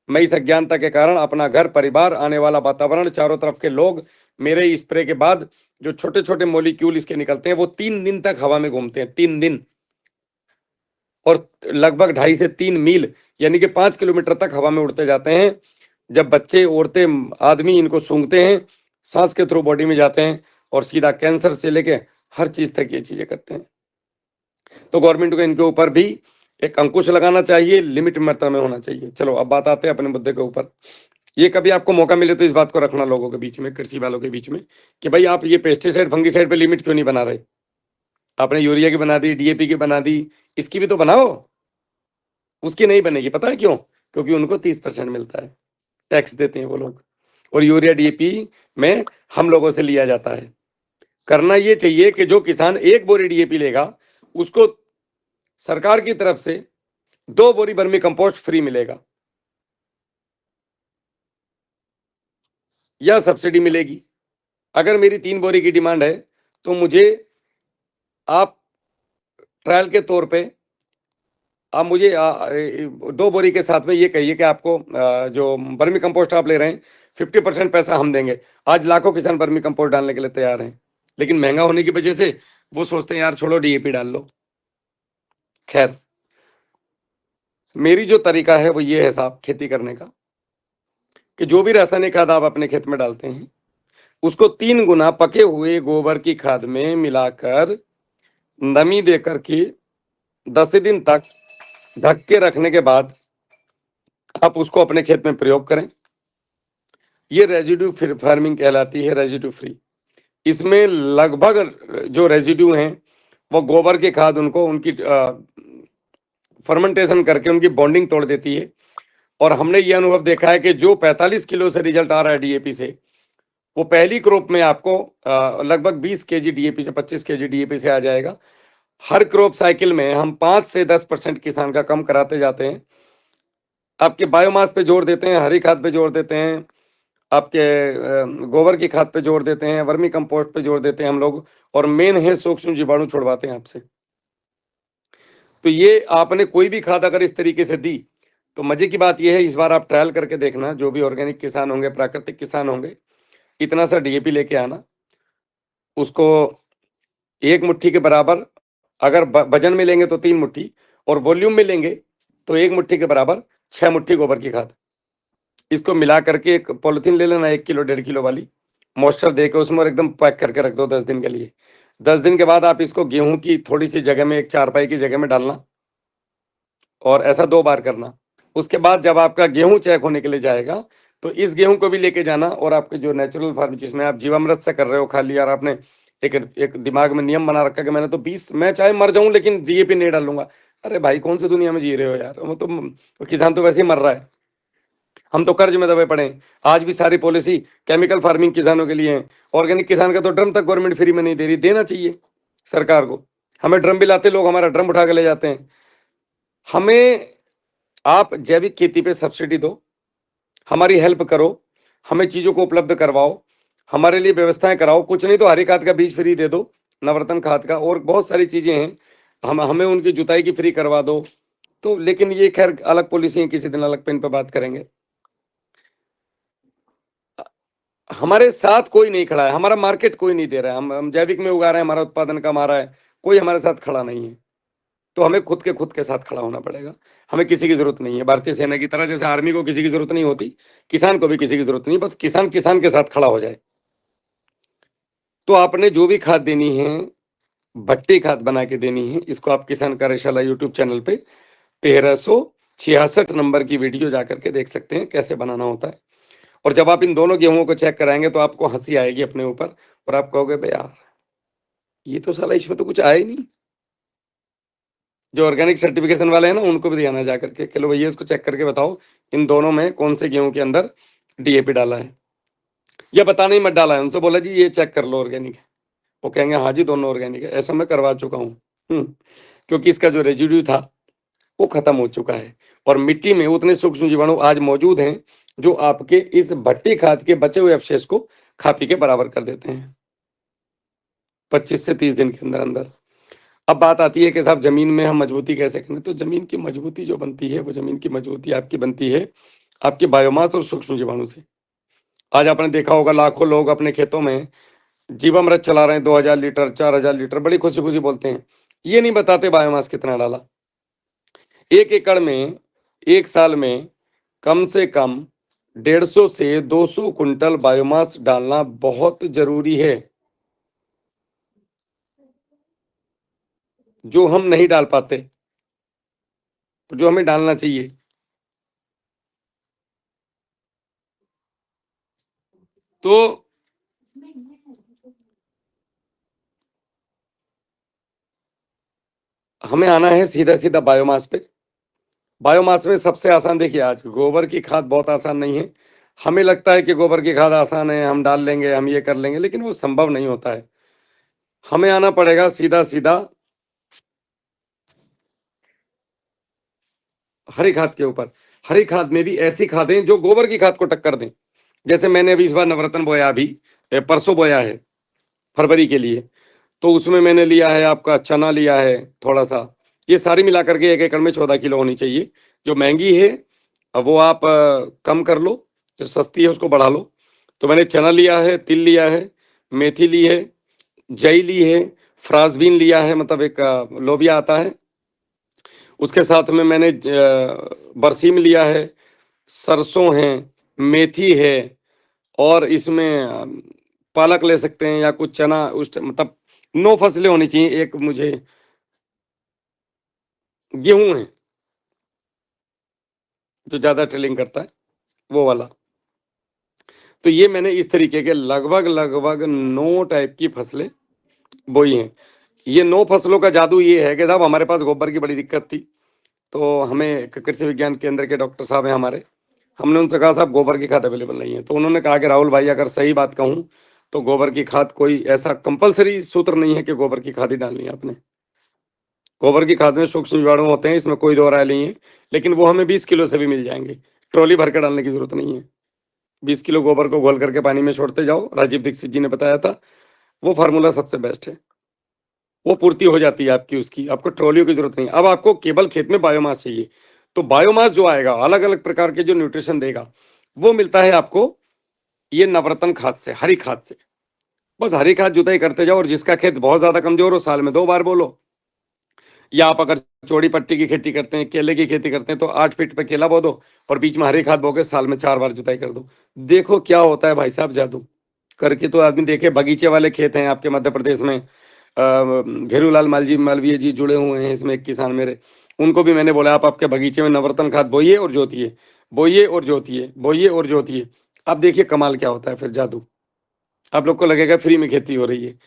मैं इस अज्ञानता के कारण अपना घर परिवार, आने वाला वातावरण, चारों तरफ के लोग, मेरे स्प्रे के बाद जो छोटे छोटे मोलिक्यूल इसके निकलते हैं वो 3 दिन तक हवा में घूमते हैं, 3 दिन, और लगभग 2.5 से 3 मील यानी कि 5 किलोमीटर तक हवा में उड़ते जाते हैं। जब बच्चे, औरतें, आदमी इनको सूंघते हैं, सांस के थ्रू बॉडी में जाते हैं और सीधा कैंसर से लेके हर चीज तक ये चीजें करते हैं। तो गवर्नमेंट को इनके ऊपर भी एक अंकुश लगाना चाहिए, लिमिट मात्रा में होना चाहिए। चलो अब बात आते हैं अपने मुद्दे के ऊपर। ये कभी आपको मौका मिले तो इस बात को रखना लोगों के बीच में, कृषि वालों के बीच में, कि भाई आप ये पेस्टिसाइड फंगिसाइड पे लिमिट क्यों नहीं बना रहे? आपने यूरिया की बना दी, डीएपी की बना दी, इसकी भी तो बनाओ। उसकी नहीं बनेगी, पता है क्यों? क्योंकि उनको 30% मिलता है, टैक्स देते हैं वो लोग, और यूरिया डीएपी में हम लोगों से लिया जाता है। करना ये चाहिए कि जो किसान 1 बोरी डीएपी लेगा उसको सरकार की तरफ से 2 बोरी वर्मी कंपोस्ट फ्री मिलेगा या सब्सिडी मिलेगी। अगर मेरी 3 बोरी की डिमांड है तो मुझे आप ट्रायल के तौर पे आप मुझे 2 बोरी के साथ में ये कहिए कि आपको जो वर्मी कंपोस्ट आप ले रहे हैं 50% पैसा हम देंगे। आज लाखों किसान वर्मी कंपोस्ट डालने के लिए तैयार हैं, लेकिन महंगा होने की वजह से वो सोचते हैं यार छोड़ो डीएपी डाल लो। खैर, मेरी जो तरीका है वो ये है साहब खेती करने का, कि जो भी रासायनिक खाद आप अपने खेत में डालते हैं उसको 3 गुना पके हुए गोबर की खाद में मिलाकर नमी देकर के 10 दिन तक ढक के रखने के बाद आप उसको अपने खेत में प्रयोग करें। ये रेजिड्यू फार्मिंग कहलाती है, रेजिड्यू फ्री। इसमें लगभग जो रेजिड्यू हैं वो गोबर की खाद उनको उनकी फर्मेंटेशन करके उनकी बॉन्डिंग तोड़ देती है। और हमने ये अनुभव देखा है कि जो 45 किलो से रिजल्ट आ रहा है डीएपी से, वो पहली क्रॉप में आपको लगभग 20 केजी डीएपी से 25 केजी डीएपी से आ जाएगा। हर क्रॉप साइकिल में हम 5 से 10% किसान का कम कराते जाते हैं। आपके बायोमास पे जोर देते हैं, हरी खाद पे जोर देते हैं, आपके गोबर की खाद पे जोर देते हैं, वर्मी कंपोस्ट पे जोर देते हैं हम लोग, और मेन है सूक्ष्म जीवाणु छुड़वाते हैं आपसे। तो ये आपने कोई भी खाद अगर इस तरीके से दी तो मजे की बात यह है, इस बार आप ट्रायल करके देखना, जो भी ऑर्गेनिक किसान होंगे, प्राकृतिक किसान होंगे, इतना सा डीएपी लेके आना, उसको 1 मुट्ठी के बराबर, अगर वजन में लेंगे तो 3 मुट्ठी, और वॉल्यूम में लेंगे तो 1 मुट्ठी के बराबर 6 मुट्ठी गोबर की खाद, इसको मिला करके एक पॉलिथीन ले लेना 1 किलो 1.5 किलो वाली, मॉइस्चर देकर उसमें और एकदम पैक करके रख दो 10 दिन के लिए। 10 दिन के बाद आप इसको गेहूं की थोड़ी सी जगह में, एक चारपाई की जगह में डालना, और ऐसा 2 बार करना। उसके बाद जब आपका गेहूं चेक होने के लिए जाएगा तो इस गेहूं को भी लेके जाना, और आपके जो नेचुरल फार्म जिसमें आप जीवामृत से कर रहे हो खाली, यार आपने एक दिमाग में नियम बना रखा कि मैंने तो 20, मैं चाहे मर जाऊं लेकिन डीएपी नहीं डालूंगा। अरे भाई कौन सी दुनिया में जी रहे हो यार? वो तो किसान तो वैसे ही मर रहा है, हम तो कर्ज में दबे पड़े हैं। आज भी सारी पॉलिसी केमिकल फार्मिंग किसानों के लिए है। ऑर्गेनिक किसान का तो ड्रम तक गवर्नमेंट फ्री में नहीं दे रही, देना चाहिए सरकार को। हमें ड्रम भी लाते लोग, हमारा ड्रम उठा के ले जाते हैं। हमें आप जैविक खेती पे सब्सिडी दो, हमारी हेल्प करो, हमें चीजों को उपलब्ध करवाओ, हमारे लिए व्यवस्थाएं कराओ। कुछ नहीं तो हरी खाद का बीज फ्री दे दो, नवरत्न खाद का, और बहुत सारी चीजें हैं। हमें उनकी जुताई की फ्री करवा दो तो, लेकिन ये खैर अलग पॉलिसी है, किसी दिन अलग पेन पे बात करेंगे। हमारे साथ कोई नहीं खड़ा है, हमारा मार्केट कोई नहीं दे रहा है। हम जैविक में उगा रहे हैं, हमारा उत्पादन कम आ रहा है, कोई हमारे साथ खड़ा नहीं है। तो हमें खुद के साथ खड़ा होना पड़ेगा। हमें किसी की जरूरत नहीं है, भारतीय सेना की तरह, जैसे आर्मी को किसी की जरूरत नहीं होती, किसान को भी किसी की जरूरत नहीं, बस किसान किसान के साथ खड़ा हो जाए। तो आपने जो भी खाद देनी है, भट्टी खाद बना के देनी है, इसको आप किसान कार्यशाला यूट्यूब चैनल पे 1366 नंबर की वीडियो जाकर के देख सकते हैं कैसे बनाना होता है। और जब आप इन दोनों गेहूं को चेक कराएंगे तो आपको हंसी आएगी अपने ऊपर, और आप कहोगे भाई यार ये तो साला इसमें तो कुछ आया ही नहीं। जो ऑर्गेनिक सर्टिफिकेशन वाले हैं ना, उनको भी दिखाना जा करके, चलो भैया इसको चेक करके बताओ इन दोनों में कौन से गेहूं के अंदर डीएपी डाला है, या बताना ही मत डाला है। उनसे बोला जी ये चेक कर लो ऑर्गेनिक है, वो कहेंगे हाँ जी दोनों ऑर्गेनिक है। ऐसा मैं करवा चुका हूँ, क्योंकि इसका जो रेजिड्यू था वो खत्म हो चुका है, और मिट्टी में उतने सूक्ष्म जीवाणु आज मौजूद हैं जो आपके इस भट्टी खाद के बचे हुए अवशेष को खा पी के बराबर कर देते हैं 25 से 30 दिन के अंदर अंदर। अब बात आती है कि साहब जमीन में हम मजबूती कैसे करें। तो जमीन की मजबूती जो बनती है, वो जमीन की मजबूती आपकी बनती है आपके बायोमास और सूक्ष्म जीवाणु से। आज आपने देखा होगा लाखों लोग अपने खेतों में जीवामृत चला रहे हैं, 2000 लीटर 4000 लीटर, बड़ी खुशी खुशी बोलते हैं, ये नहीं बताते बायोमास कितना डाला। 1 एकड़ में 1 साल में कम से कम 150 से 200 कुंटल बायोमास डालना बहुत जरूरी है, जो हम नहीं डाल पाते, जो हमें डालना चाहिए। तो हमें आना है सीधा सीधा बायोमास पे। बायोमास में सबसे आसान, देखिए आज गोबर की खाद बहुत आसान नहीं है। हमें लगता है कि गोबर की खाद आसान है, हम डाल लेंगे, हम ये कर लेंगे, लेकिन वो संभव नहीं होता है। हमें आना पड़ेगा सीधा सीधा हरी खाद के ऊपर। हरी खाद में भी ऐसी खादें जो गोबर की खाद को टक्कर दें। जैसे मैंने अभी इस बार नवरत्न बोया, अभी परसों बोया है फरवरी के लिए, तो उसमें मैंने लिया है आपका चना लिया है थोड़ा सा। ये सारी मिलाकर के 1 एकड़ में 14 किलो होनी चाहिए। जो महंगी है वो आप कम कर लो, जो सस्ती है उसको बढ़ा लो। तो मैंने चना लिया है, तिल लिया है, मेथी ली है, जई ली है, फ्रांसबीन लिया है, मतलब एक लोबिया आता है, उसके साथ में मैंने बरसीम लिया है, सरसों है, मेथी है, और इसमें पालक ले सकते हैं या कुछ चना, उस मतलब 9 फसलें होनी चाहिए। एक मुझे गेहूं है जो ज्यादा ट्रेलिंग करता है, वो वाला। तो ये मैंने इस तरीके के लगभग लगभग 9 टाइप की फसलें बोई हैं। ये 9 फसलों का जादू ये है कि साहब हमारे पास गोबर की बड़ी दिक्कत थी, तो हमें कृषि विज्ञान केंद्र के डॉक्टर साहब हैं हमारे, हमने उनसे कहा साहब गोबर की खाद अवेलेबल नहीं है। तो उन्होंने कहा कि राहुल भाई अगर सही बात कहूँ तो गोबर की खाद कोई ऐसा कंपलसरी सूत्र नहीं है कि गोबर की खाद ही डालनी है आपने। गोबर की खाद में सूक्ष्म जीवाणु होते हैं, इसमें कोई दो राय नहीं है, लेकिन वो हमें 20 किलो से भी मिल जाएंगे, ट्रॉली भर के डालने की जरूरत नहीं है। 20 किलो गोबर को घोल करके पानी में छोड़ते जाओ, राजीव दीक्षित जी ने बताया था, वो फार्मूला सबसे बेस्ट है, वो पूर्ति हो जाती है आपकी, उसकी आपको ट्रॉलियों की जरूरत नहीं। अब आपको केवल खेत में बायोमास चाहिए, तो बायोमास जो आएगा अलग अलग प्रकार के जो न्यूट्रिशन देगा, वो मिलता है आपको ये नवरत्न खाद से, हरी खाद से। बस हरी खाद जुताई करते जाओ, और जिसका खेत बहुत ज्यादा कमजोर हो साल में 2 बार बोलो, या आप अगर चौड़ी पट्टी की खेती करते हैं, केले की खेती करते हैं, तो 8 फीट पे केला बो दो और बीच में हरी खाद बो के साल में 4 बार जुताई कर दो। देखो क्या होता है भाई साहब, जादू करके। तो आदमी देखे, बगीचे वाले खेत हैं आपके मध्य प्रदेश में, घेरूलाल मालवीय जी जुड़े हुए हैं इसमें, एक किसान मेरे, उनको भी मैंने बोला आप आपके बगीचे में नवरत्न खाद बोइए और जोतिए, बोइए और जोतिए, बोइए और जोतिए। अब देखिए कमाल क्या होता है फिर, जादू। आप लोग को लगेगा फ्री में खेती हो रही है,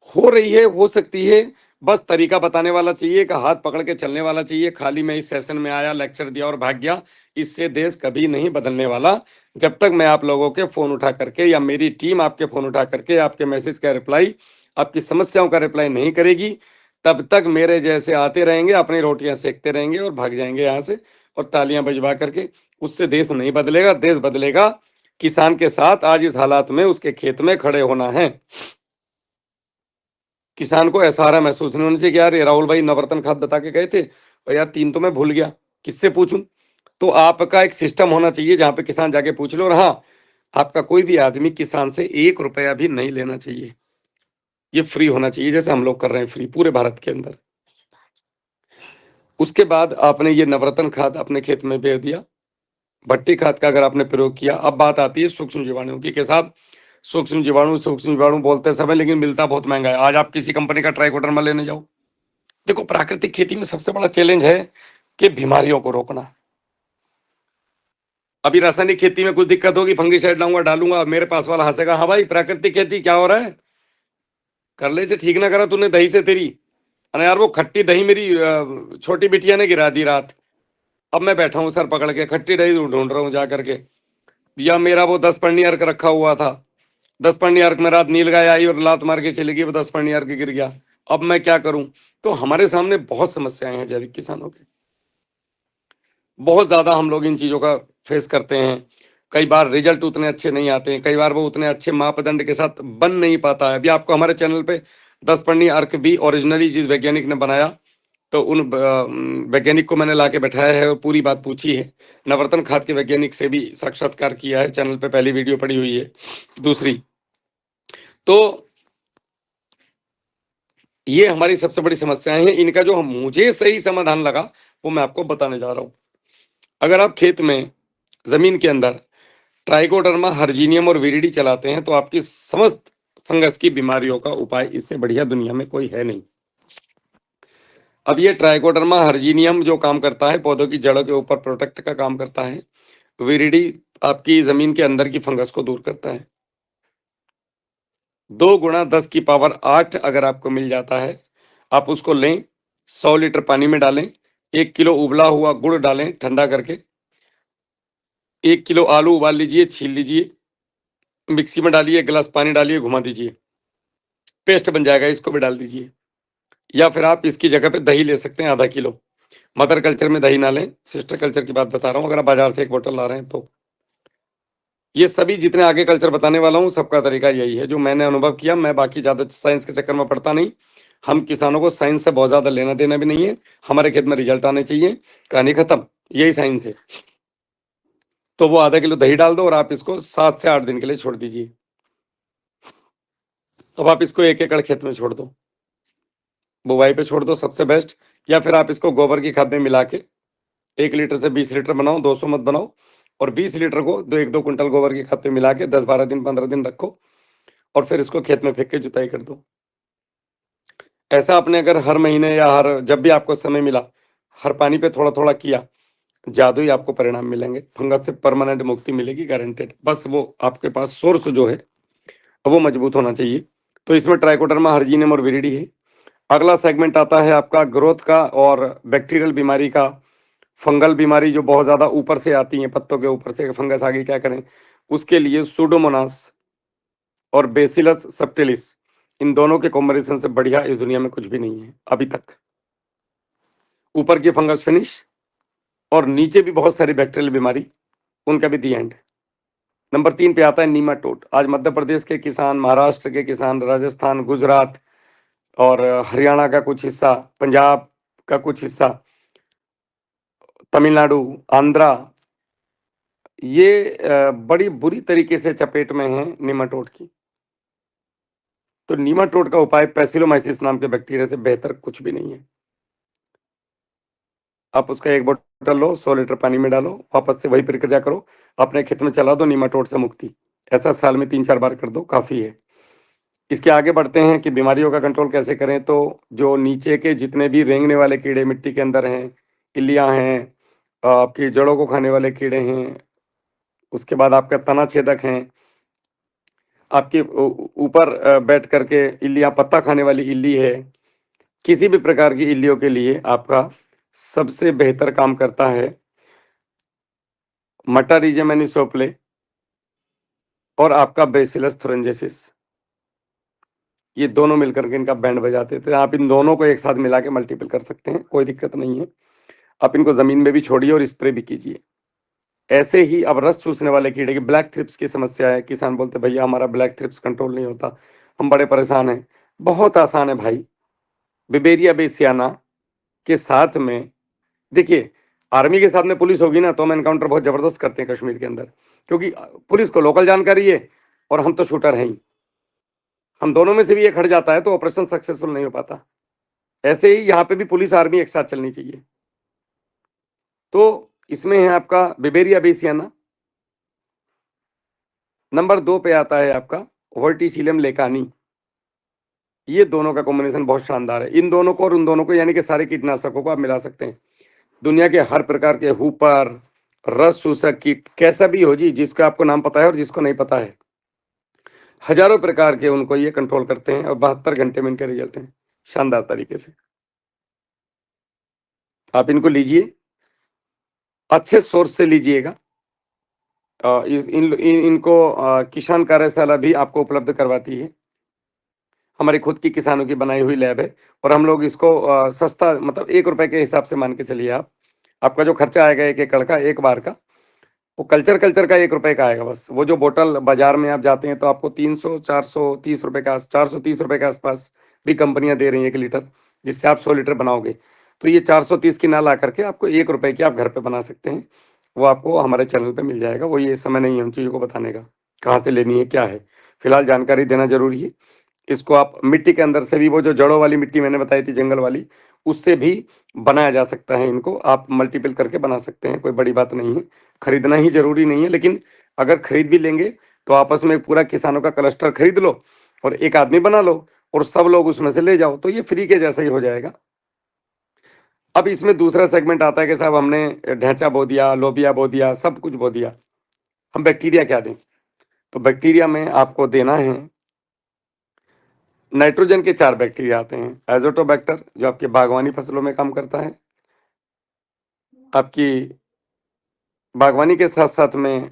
हो रही है, हो सकती है, बस तरीका बताने वाला चाहिए, कि हाथ पकड़ के चलने वाला चाहिए। खाली मैं इस सेशन में आया, लेक्चर दिया और भाग गया, इससे देश कभी नहीं बदलने वाला। जब तक मैं आप लोगों के फोन उठा करके, या मेरी टीम आपके फोन उठा करके आपके मैसेज का रिप्लाई, आपकी समस्याओं का रिप्लाई नहीं करेगी, तब तक मेरे जैसे आते रहेंगे, अपनी रोटियां सेकते रहेंगे और भाग जाएंगे यहाँ से, और तालियां बजवा करके। उससे देश नहीं बदलेगा, देश बदलेगा किसान के साथ। आज इस हालात में उसके खेत में खड़े होना है। किसान को ऐसा महसूस नहीं होना चाहिए कि यार ये राहुल भाई नवरत्न खाद बता के गए थे और यार 3 तो मैं भूल गया, किससे पूछूं। तो आपका एक सिस्टम होना चाहिए जहां पे किसान जाके पूछ लो। और हाँ, आपका कोई भी आदमी किसान से 1 रुपया भी नहीं लेना चाहिए, ये फ्री होना चाहिए जैसे हम लोग कर रहे हैं फ्री पूरे भारत के अंदर। उसके बाद आपने ये नवरत्न खाद अपने खेत में बो दिया, भट्टी खाद का अगर आपने प्रयोग किया। अब बात आती है सूक्ष्म जीवाणु की कि साहब सूक्ष्म जीवाणु बोलते समय लेकिन मिलता बहुत महंगा है। आज आप किसी कंपनी का ट्राइकोडर्मा लेने जाओ, देखो प्राकृतिक खेती में सबसे बड़ा चैलेंज है कि बीमारियों को रोकना। अभी रासायनिक खेती में कुछ दिक्कत होगी, फंगिसाइड लाऊंगा डालूंगा, मेरे पास वाला हंसेगा, हाँ भाई प्राकृतिक खेती क्या हो रहा है, कर ले से ठीक ना करा तूने दही से तेरी। अरे यार वो खट्टी दही मेरी छोटी बिटिया ने गिरा दी रात, अब मैं बैठा हूँ सर पकड़ के खट्टी दही ढूंढ रहा हूँ जा करके। या मेरा वो 10 पन्नी अर्क रखा हुआ था, 10 पन्नी अर्क में रात नील गाय आई और लात मार के चली गई, वो 10 पन्नी अर्क गिर गया, अब मैं क्या करूं। तो हमारे सामने बहुत समस्याएं हैं जैविक किसानों के, बहुत ज्यादा हम लोग इन चीजों का फेस करते हैं। कई बार रिजल्ट उतने अच्छे नहीं आते हैं, कई बार वो उतने अच्छे मापदंड के साथ बन नहीं पाता है। अभी आपको हमारे चैनल पे 10 पन्नी अर्क भी ओरिजिनली जिस वैज्ञानिक ने बनाया, तो उन वैज्ञानिक को मैंने लाके बैठाया है और पूरी बात पूछी है। नवरत्न खाद के वैज्ञानिक से भी साक्षात्कार किया है, चैनल पे पहली वीडियो पड़ी हुई है। दूसरी तो ये हमारी सबसे बड़ी समस्याएं हैं, इनका जो मुझे सही समाधान लगा वो मैं आपको बताने जा रहा हूं। अगर आप खेत में जमीन के अंदर ट्राइकोडर्मा, हर्जीनियम और विरिडी चलाते हैं तो आपकी समस्त फंगस की बीमारियों का उपाय इससे बढ़िया दुनिया में कोई है नहीं। अब ये ट्राइकोडर्मा हर्जीनियम जो काम करता है पौधों की जड़ों के ऊपर प्रोटेक्ट का काम करता है, विरिडी आपकी जमीन के अंदर की फंगस को दूर करता है। 2 गुणा 10 की पावर 8 अगर आपको मिल जाता है, आप उसको लें, 100 लीटर पानी में डालें, 1 किलो उबला हुआ गुड़ डालें ठंडा करके, 1 किलो आलू उबाल लीजिए, छील लीजिए, मिक्सी में डालिए, 1 गिलास पानी डालिए, घुमा दीजिए, पेस्ट बन जाएगा, इसको भी डाल दीजिए। या फिर आप इसकी जगह पे दही ले सकते हैं आधा किलो। मदर कल्चर में दही ना लें, सिस्टर कल्चर की बात बता रहा हूँ, अगर आप बाजार से 1 बोतल ला रहे हैं तो। ये सभी जितने आगे कल्चर बताने वाला हूँ सबका तरीका यही है जो मैंने अनुभव किया। मैं बाकी ज्यादा साइंस के चक्कर में पड़ता नहीं, हम किसानों को साइंस से बहुत ज्यादा लेना देना भी नहीं है, हमारे खेत में रिजल्ट आने चाहिए, कहानी खत्म, यही साइंस है। तो वो आधा किलो दही डाल दो और आप इसको 7 से 8 दिन के लिए छोड़ दीजिए। अब आप इसको 1 एकड़ खेत में छोड़ दो, बुवाई पे छोड़ दो सबसे बेस्ट। या फिर आप इसको गोबर की खाद में मिला के 1 लीटर से 20 लीटर बनाओ, 200 मत बनाओ, और 20 लीटर को 1-2 कुंटल गोबर की खाद पे मिला के 10-12 दिन 15 दिन रखो और फिर इसको खेत में फेंक के जुताई कर दो। ऐसा आपने अगर हर महीने या हर जब भी आपको समय मिला हर पानी पे थोड़ा थोड़ा किया, जादू ही आपको परिणाम मिलेंगे, फंगस से परमानेंट मुक्ति मिलेगी गारंटेड। बस वो आपके पास सोर्स जो है वो मजबूत होना चाहिए। तो इसमें ट्राइकोडर्मा, हर्जीनियम और विरिडी है। अगला सेगमेंट आता है आपका ग्रोथ का और बैक्टीरियल बीमारी का। फंगल बीमारी जो बहुत ज्यादा ऊपर से आती है, पत्तों के ऊपर से फंगस आ गई, क्या करें उसके लिए सूडोमोनास और बेसिलस सबटिलिस, इन दोनों के कॉम्बिनेशन से बढ़िया इस दुनिया में कुछ भी नहीं है अभी तक। ऊपर की फंगस फिनिश और नीचे भी बहुत सारी बैक्टीरियल बीमारी, उनका भी दी एंड। नंबर 3 पे आता है नीमाटोड। आज मध्य प्रदेश के किसान, महाराष्ट्र के किसान, राजस्थान, गुजरात और हरियाणा का कुछ हिस्सा, पंजाब का कुछ हिस्सा, तमिलनाडु, आंध्रा, ये बड़ी बुरी तरीके से चपेट में है नीमाटोड की। तो नीमाटोड का उपाय पैसिलोमाइसिस नाम के बैक्टीरिया से बेहतर कुछ भी नहीं है। आप उसका 1 बोतल लो, 100 लीटर पानी में डालो, वापस से वही प्रक्रिया करो, अपने खेत में चला दो, नीमाटोड से मुक्ति। ऐसा साल में 3-4 बार कर दो, काफी है। इसके आगे बढ़ते हैं कि बीमारियों का कंट्रोल कैसे करें। तो जो नीचे के जितने भी रेंगने वाले कीड़े मिट्टी के अंदर हैं, इल्लियाँ हैं, आपकी जड़ों को खाने वाले कीड़े हैं, उसके बाद आपका तना छेदक हैं, आपके ऊपर बैठ करके इल्लियाँ, पत्ता खाने वाली इल्ली है, किसी भी प्रकार की इल्लियों के लिए आपका सबसे बेहतर काम करता है मटारिजियम एनिसोप्ले और आपका बेसिलस थुरंजेसिस। ये दोनों मिलकर के इनका बैंड बजाते थे। आप इन दोनों को एक साथ मिला के मल्टीपल कर सकते हैं, कोई दिक्कत नहीं है। आप इनको जमीन में भी छोड़िए और स्प्रे भी कीजिए। ऐसे ही अब रस चूसने वाले कीड़े की ब्लैक थ्रिप्स की समस्या है, किसान बोलते भैया हमारा ब्लैक थ्रिप्स कंट्रोल नहीं होता, हम बड़े परेशान हैं। बहुत आसान है भाई। बिबेरिया बेसियाना के साथ में, देखिए आर्मी के साथ में पुलिस होगी ना तो हम एनकाउंटर बहुत जबरदस्त करते हैं कश्मीर के अंदर, क्योंकि पुलिस को लोकल जानकारी है और हम तो शूटर हैं ही। हम दोनों में से भी एक हट जाता है तो ऑपरेशन सक्सेसफुल नहीं हो पाता। ऐसे ही यहाँ पे भी पुलिस आर्मी एक साथ चलनी चाहिए। तो इसमें है आपका बिबेरिया बेसियाना। नंबर 2 पे आता है आपका वर्टिसिलियम लेकानी। ये दोनों का कॉम्बिनेशन बहुत शानदार है। इन दोनों को और उन दोनों को, यानी कि सारे कीटनाशकों को आप मिला सकते हैं। दुनिया के हर प्रकार के हुपर, रस शोषक कीट, कैसा भी हो जी, जिसका आपको नाम पता है और जिसको नहीं पता है, हजारों प्रकार के उनको ये कंट्रोल करते हैं और 72 घंटे में इनके रिजल्ट हैं शानदार तरीके से। आप इनको लीजिए, अच्छे सोर्स से लीजिएगा। इनको किसान कार्यशाला भी आपको उपलब्ध करवाती है। हमारी खुद की किसानों की बनाई हुई लैब है और हम लोग इसको सस्ता, मतलब 1 रुपए के हिसाब से मान के चलिए आप। आपका जो खर्चा आएगा 1 एकड़ का, एक बार का, वो कल्चर का 1 रुपए का आएगा बस। वो जो बोतल बाजार में आप जाते हैं तो आपको 300-430 रुपए का, 430 रुपए के आसपास भी कंपनियां दे रही हैं 1 लीटर, जिससे आप 100 लीटर बनाओगे। तो ये 430 की ना ला करके आपको 1 रुपए की आप घर पे बना सकते हैं। वो आपको हमारे चैनल पे मिल जाएगा। वो ये समय नहीं है उन चीज़ों को बताने का, कहाँ से लेनी है, क्या है। फिलहाल जानकारी देना जरूरी है। इसको आप मिट्टी के अंदर से भी, वो जो जड़ों वाली मिट्टी मैंने बताई थी जंगल वाली, उससे भी बनाया जा सकता है। इनको आप मल्टीपल करके बना सकते हैं, कोई बड़ी बात नहीं है। खरीदना ही जरूरी नहीं है, लेकिन अगर खरीद भी लेंगे तो आपस में पूरा किसानों का क्लस्टर खरीद लो और एक आदमी बना लो और सब लोग उसमें से ले जाओ, तो ये फ्री के जैसा ही हो जाएगा। अब इसमें दूसरा सेगमेंट आता है कि साहब हमने ढैंचा बो दिया, लोबिया बो दिया, सब कुछ बो दिया, हम बैक्टीरिया क्या दें? तो बैक्टीरिया में आपको देना है, नाइट्रोजन के 4 बैक्टीरिया आते हैं। एजोटोबैक्टर जो आपके बागवानी फसलों में काम करता है, आपकी बागवानी के साथ साथ में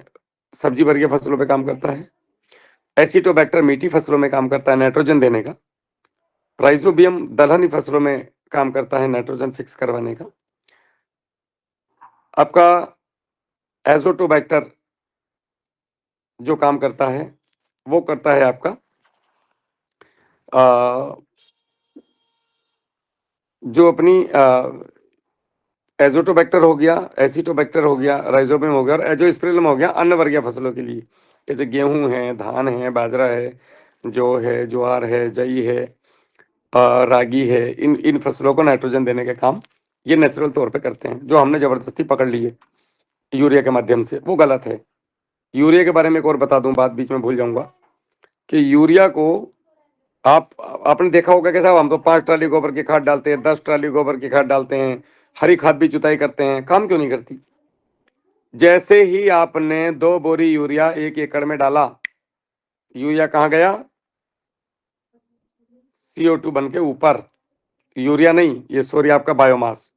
सब्जी वर्गीय फसलों पे काम करता है। एसिटोबैक्टर मीठी फसलों में काम करता है नाइट्रोजन देने का। राइजोबियम दलहनी फसलों में काम करता है नाइट्रोजन फिक्स करवाने का। आपका एजोटोबैक्टर जो काम करता है वो करता है आपका जो अपनी एजोटोबैक्टर हो गया, एसिटोबैक्टर हो गया, राइजोबियम हो गया और एजोस्पिरिलम हो गया अन्न वर्गीय फसलों के लिए, जैसे गेहूं है, धान है, बाजरा है, जौ है, ज्वार है, जई है, रागी है। इन इन फसलों को नाइट्रोजन देने के काम ये नेचुरल तौर पे करते हैं। जो हमने जबरदस्ती पकड़ ली है यूरिया के माध्यम से, वो गलत है। यूरिया के बारे में एक और बता दूं, बात बीच में भूल जाऊंगा, कि यूरिया को आपने देखा होगा कि साहब हम तो 5 ट्राली गोबर की खाद डालते हैं, 10 ट्राली गोबर की खाद डालते हैं, हरी खाद भी जुताई करते हैं, काम क्यों नहीं करती? जैसे ही आपने 2 बोरी यूरिया 1 एकड़ में डाला, यूरिया कहाँ गया? CO2 बन के ऊपर। यूरिया नहीं, ये सॉरी आपका बायोमास।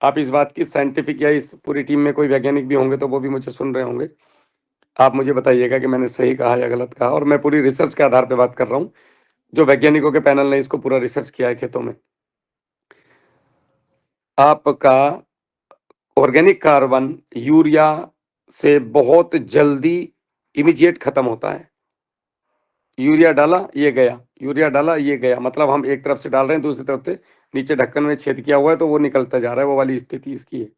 आप इस बात की साइंटिफिक, या इस पूरी टीम में कोई वैज्ञानिक भी होंगे तो वो भी मुझे सुन रहे होंगे, आप मुझे बताइएगा कि मैंने सही कहा या गलत कहा। और मैं पूरी रिसर्च के आधार पे बात कर रहा हूँ, जो वैज्ञानिकों के पैनल ने इसको पूरा रिसर्च किया है खेतों में। आपका ऑर्गेनिक कार्बन यूरिया से बहुत जल्दी इमीडिएट खत्म होता है। यूरिया डाला ये गया, यूरिया डाला ये गया, मतलब हम एक तरफ से डाल रहे हैं, दूसरी तरफ से नीचे ढक्कन में छेद किया हुआ है तो वो निकलता जा रहा है, वो वाली स्थिति इसकी है।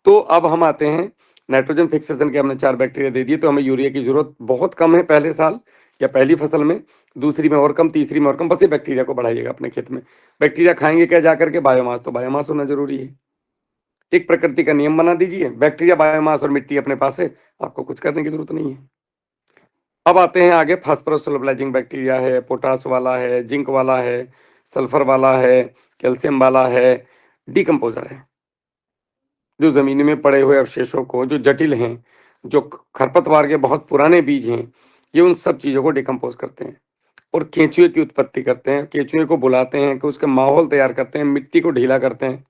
तो अब हम आते हैं नाइट्रोजन फिक्सेशन के, हमने 4 बैक्टीरिया दे दिए तो हमें यूरिया की जरूरत बहुत कम है पहले साल या पहली फसल में, दूसरी में और कम, तीसरी में और कम। बस ये बैक्टीरिया को बढ़ाइएगा अपने खेत में। बैक्टीरिया खाएंगे क्या जाकर के? बायोमास। तो बायोमास होना जरूरी है। एक प्रकृति का नियम बना दीजिए, बैक्टीरिया, बायोमास और मिट्टी अपने पास है, आपको कुछ करने की जरूरत नहीं है। अब आते हैं आगे, फास्फोरस सोलबिलाइजिंग बैक्टीरिया है, पोटास वाला है, जिंक वाला है, सल्फर वाला है, कैल्शियम वाला है, डिकम्पोजर है, जो जमीन में पड़े हुए अवशेषों को, जो जटिल हैं, जो खरपतवार के बहुत पुराने बीज हैं, ये उन सब चीजों को डिकम्पोज करते हैं और केंचुए की उत्पत्ति करते हैं। केंचुए को बुलाते हैं कि उसके माहौल तैयार करते हैं, मिट्टी को ढीला करते हैं।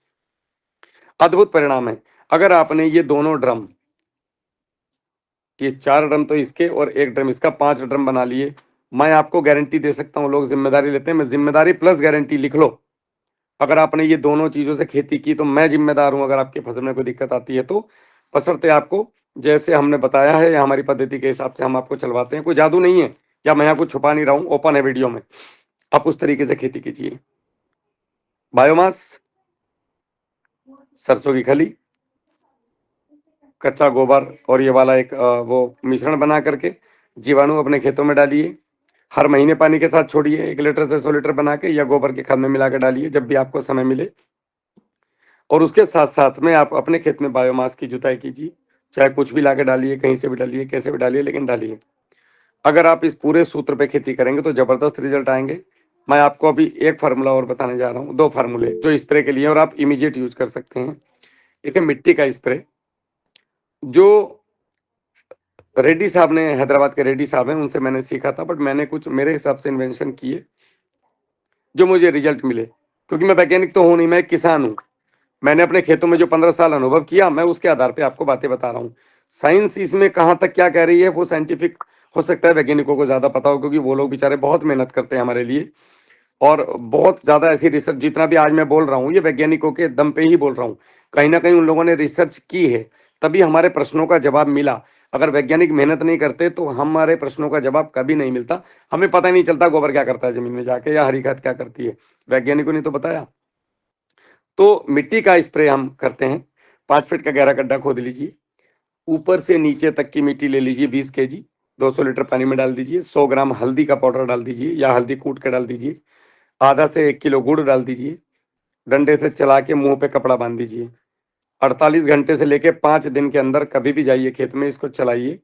अद्भुत परिणाम है। अगर आपने ये दोनों ड्रम, ये 4 ड्रम तो इसके और 1 ड्रम इसका, 5 ड्रम बना लिए, मैं आपको गारंटी दे सकता हूँ, लोग जिम्मेदारी लेते हैं, मैं जिम्मेदारी प्लस गारंटी, लिख लो। अगर आपने ये दोनों चीजों से खेती की तो मैं जिम्मेदार हूं अगर आपकी फसल में कोई दिक्कत आती है तो, बशर्ते आपको जैसे हमने बताया है या हमारी पद्धति के हिसाब से हम आपको चलवाते हैं। कोई जादू नहीं है, या मैं यहाँ कुछ छुपा नहीं रहा हूँ, ओपन है वीडियो में, आप उस तरीके से खेती कीजिए। बायोमास, सरसों की खली, कच्चा गोबर और ये वाला एक वो मिश्रण बना करके जीवाणु अपने खेतों में डालिए। हर महीने पानी के साथ छोड़िए, 1 लीटर से 100 लीटर बना के, या गोबर के खाद में मिला के डालिए जब भी आपको समय मिले। और उसके साथ साथ में आप अपने खेत में बायोमास की जुताई कीजिए, चाहे कुछ भी ला के डालिए, कहीं से भी डालिए, कैसे भी डालिए, लेकिन डालिए। अगर आप इस पूरे सूत्र पे खेती करेंगे तो जबरदस्त रिजल्ट आएंगे। मैं आपको अभी एक फार्मूला और बताने जा रहा हूँ, 2 फार्मूले जो स्प्रे के लिए और आप इमीडिएट यूज कर सकते हैं। एक है मिट्टी का स्प्रे, जो रेड्डी साहब ने, हैदराबाद के रेड्डी साहब हैं, उनसे मैंने सीखा था, बट मैंने कुछ मेरे हिसाब से इन्वेंशन किए जो मुझे रिजल्ट मिले, क्योंकि मैं वैज्ञानिक तो हूँ नहीं, मैं एक किसान हूँ। मैंने अपने खेतों में जो 15 साल अनुभव किया, मैं उसके आधार पे आपको बातें बता रहा हूँ। साइंस इसमें कहाँ तक क्या कह रही है वो साइंटिफिक हो सकता है वैज्ञानिकों को ज्यादा पता हो, क्योंकि वो लोग बेचारे बहुत मेहनत करते हैं हमारे लिए, और बहुत ज्यादा ऐसी रिसर्च, जितना भी आज मैं बोल रहा हूँ ये वैज्ञानिकों के दम पे ही बोल रहा हूँ। कहीं ना कहीं उन लोगों ने रिसर्च की है, तभी हमारे प्रश्नों का जवाब मिला। अगर वैज्ञानिक मेहनत नहीं करते तो हमारे प्रश्नों का जवाब कभी नहीं मिलता। हमें पता ही नहीं चलता गोबर क्या करता है जमीन में जाके, या हरी खाद क्या करती है, वैज्ञानिकों ने तो बताया। तो मिट्टी का स्प्रे हम करते हैं। 5 फीट का गहरा गड्ढा खोद लीजिए, ऊपर से नीचे तक की मिट्टी ले लीजिए 20 केजी, 200 लीटर पानी में डाल दीजिए। 100 ग्राम हल्दी का पाउडर डाल दीजिए, या हल्दी कूट के डाल दीजिए। आधा से 1 किलो गुड़ डाल दीजिए। डंडे से चला के मुंह पे कपड़ा बांध दीजिए। 48 घंटे से लेके 5 दिन के अंदर कभी भी जाइए खेत में, इसको चलाइए।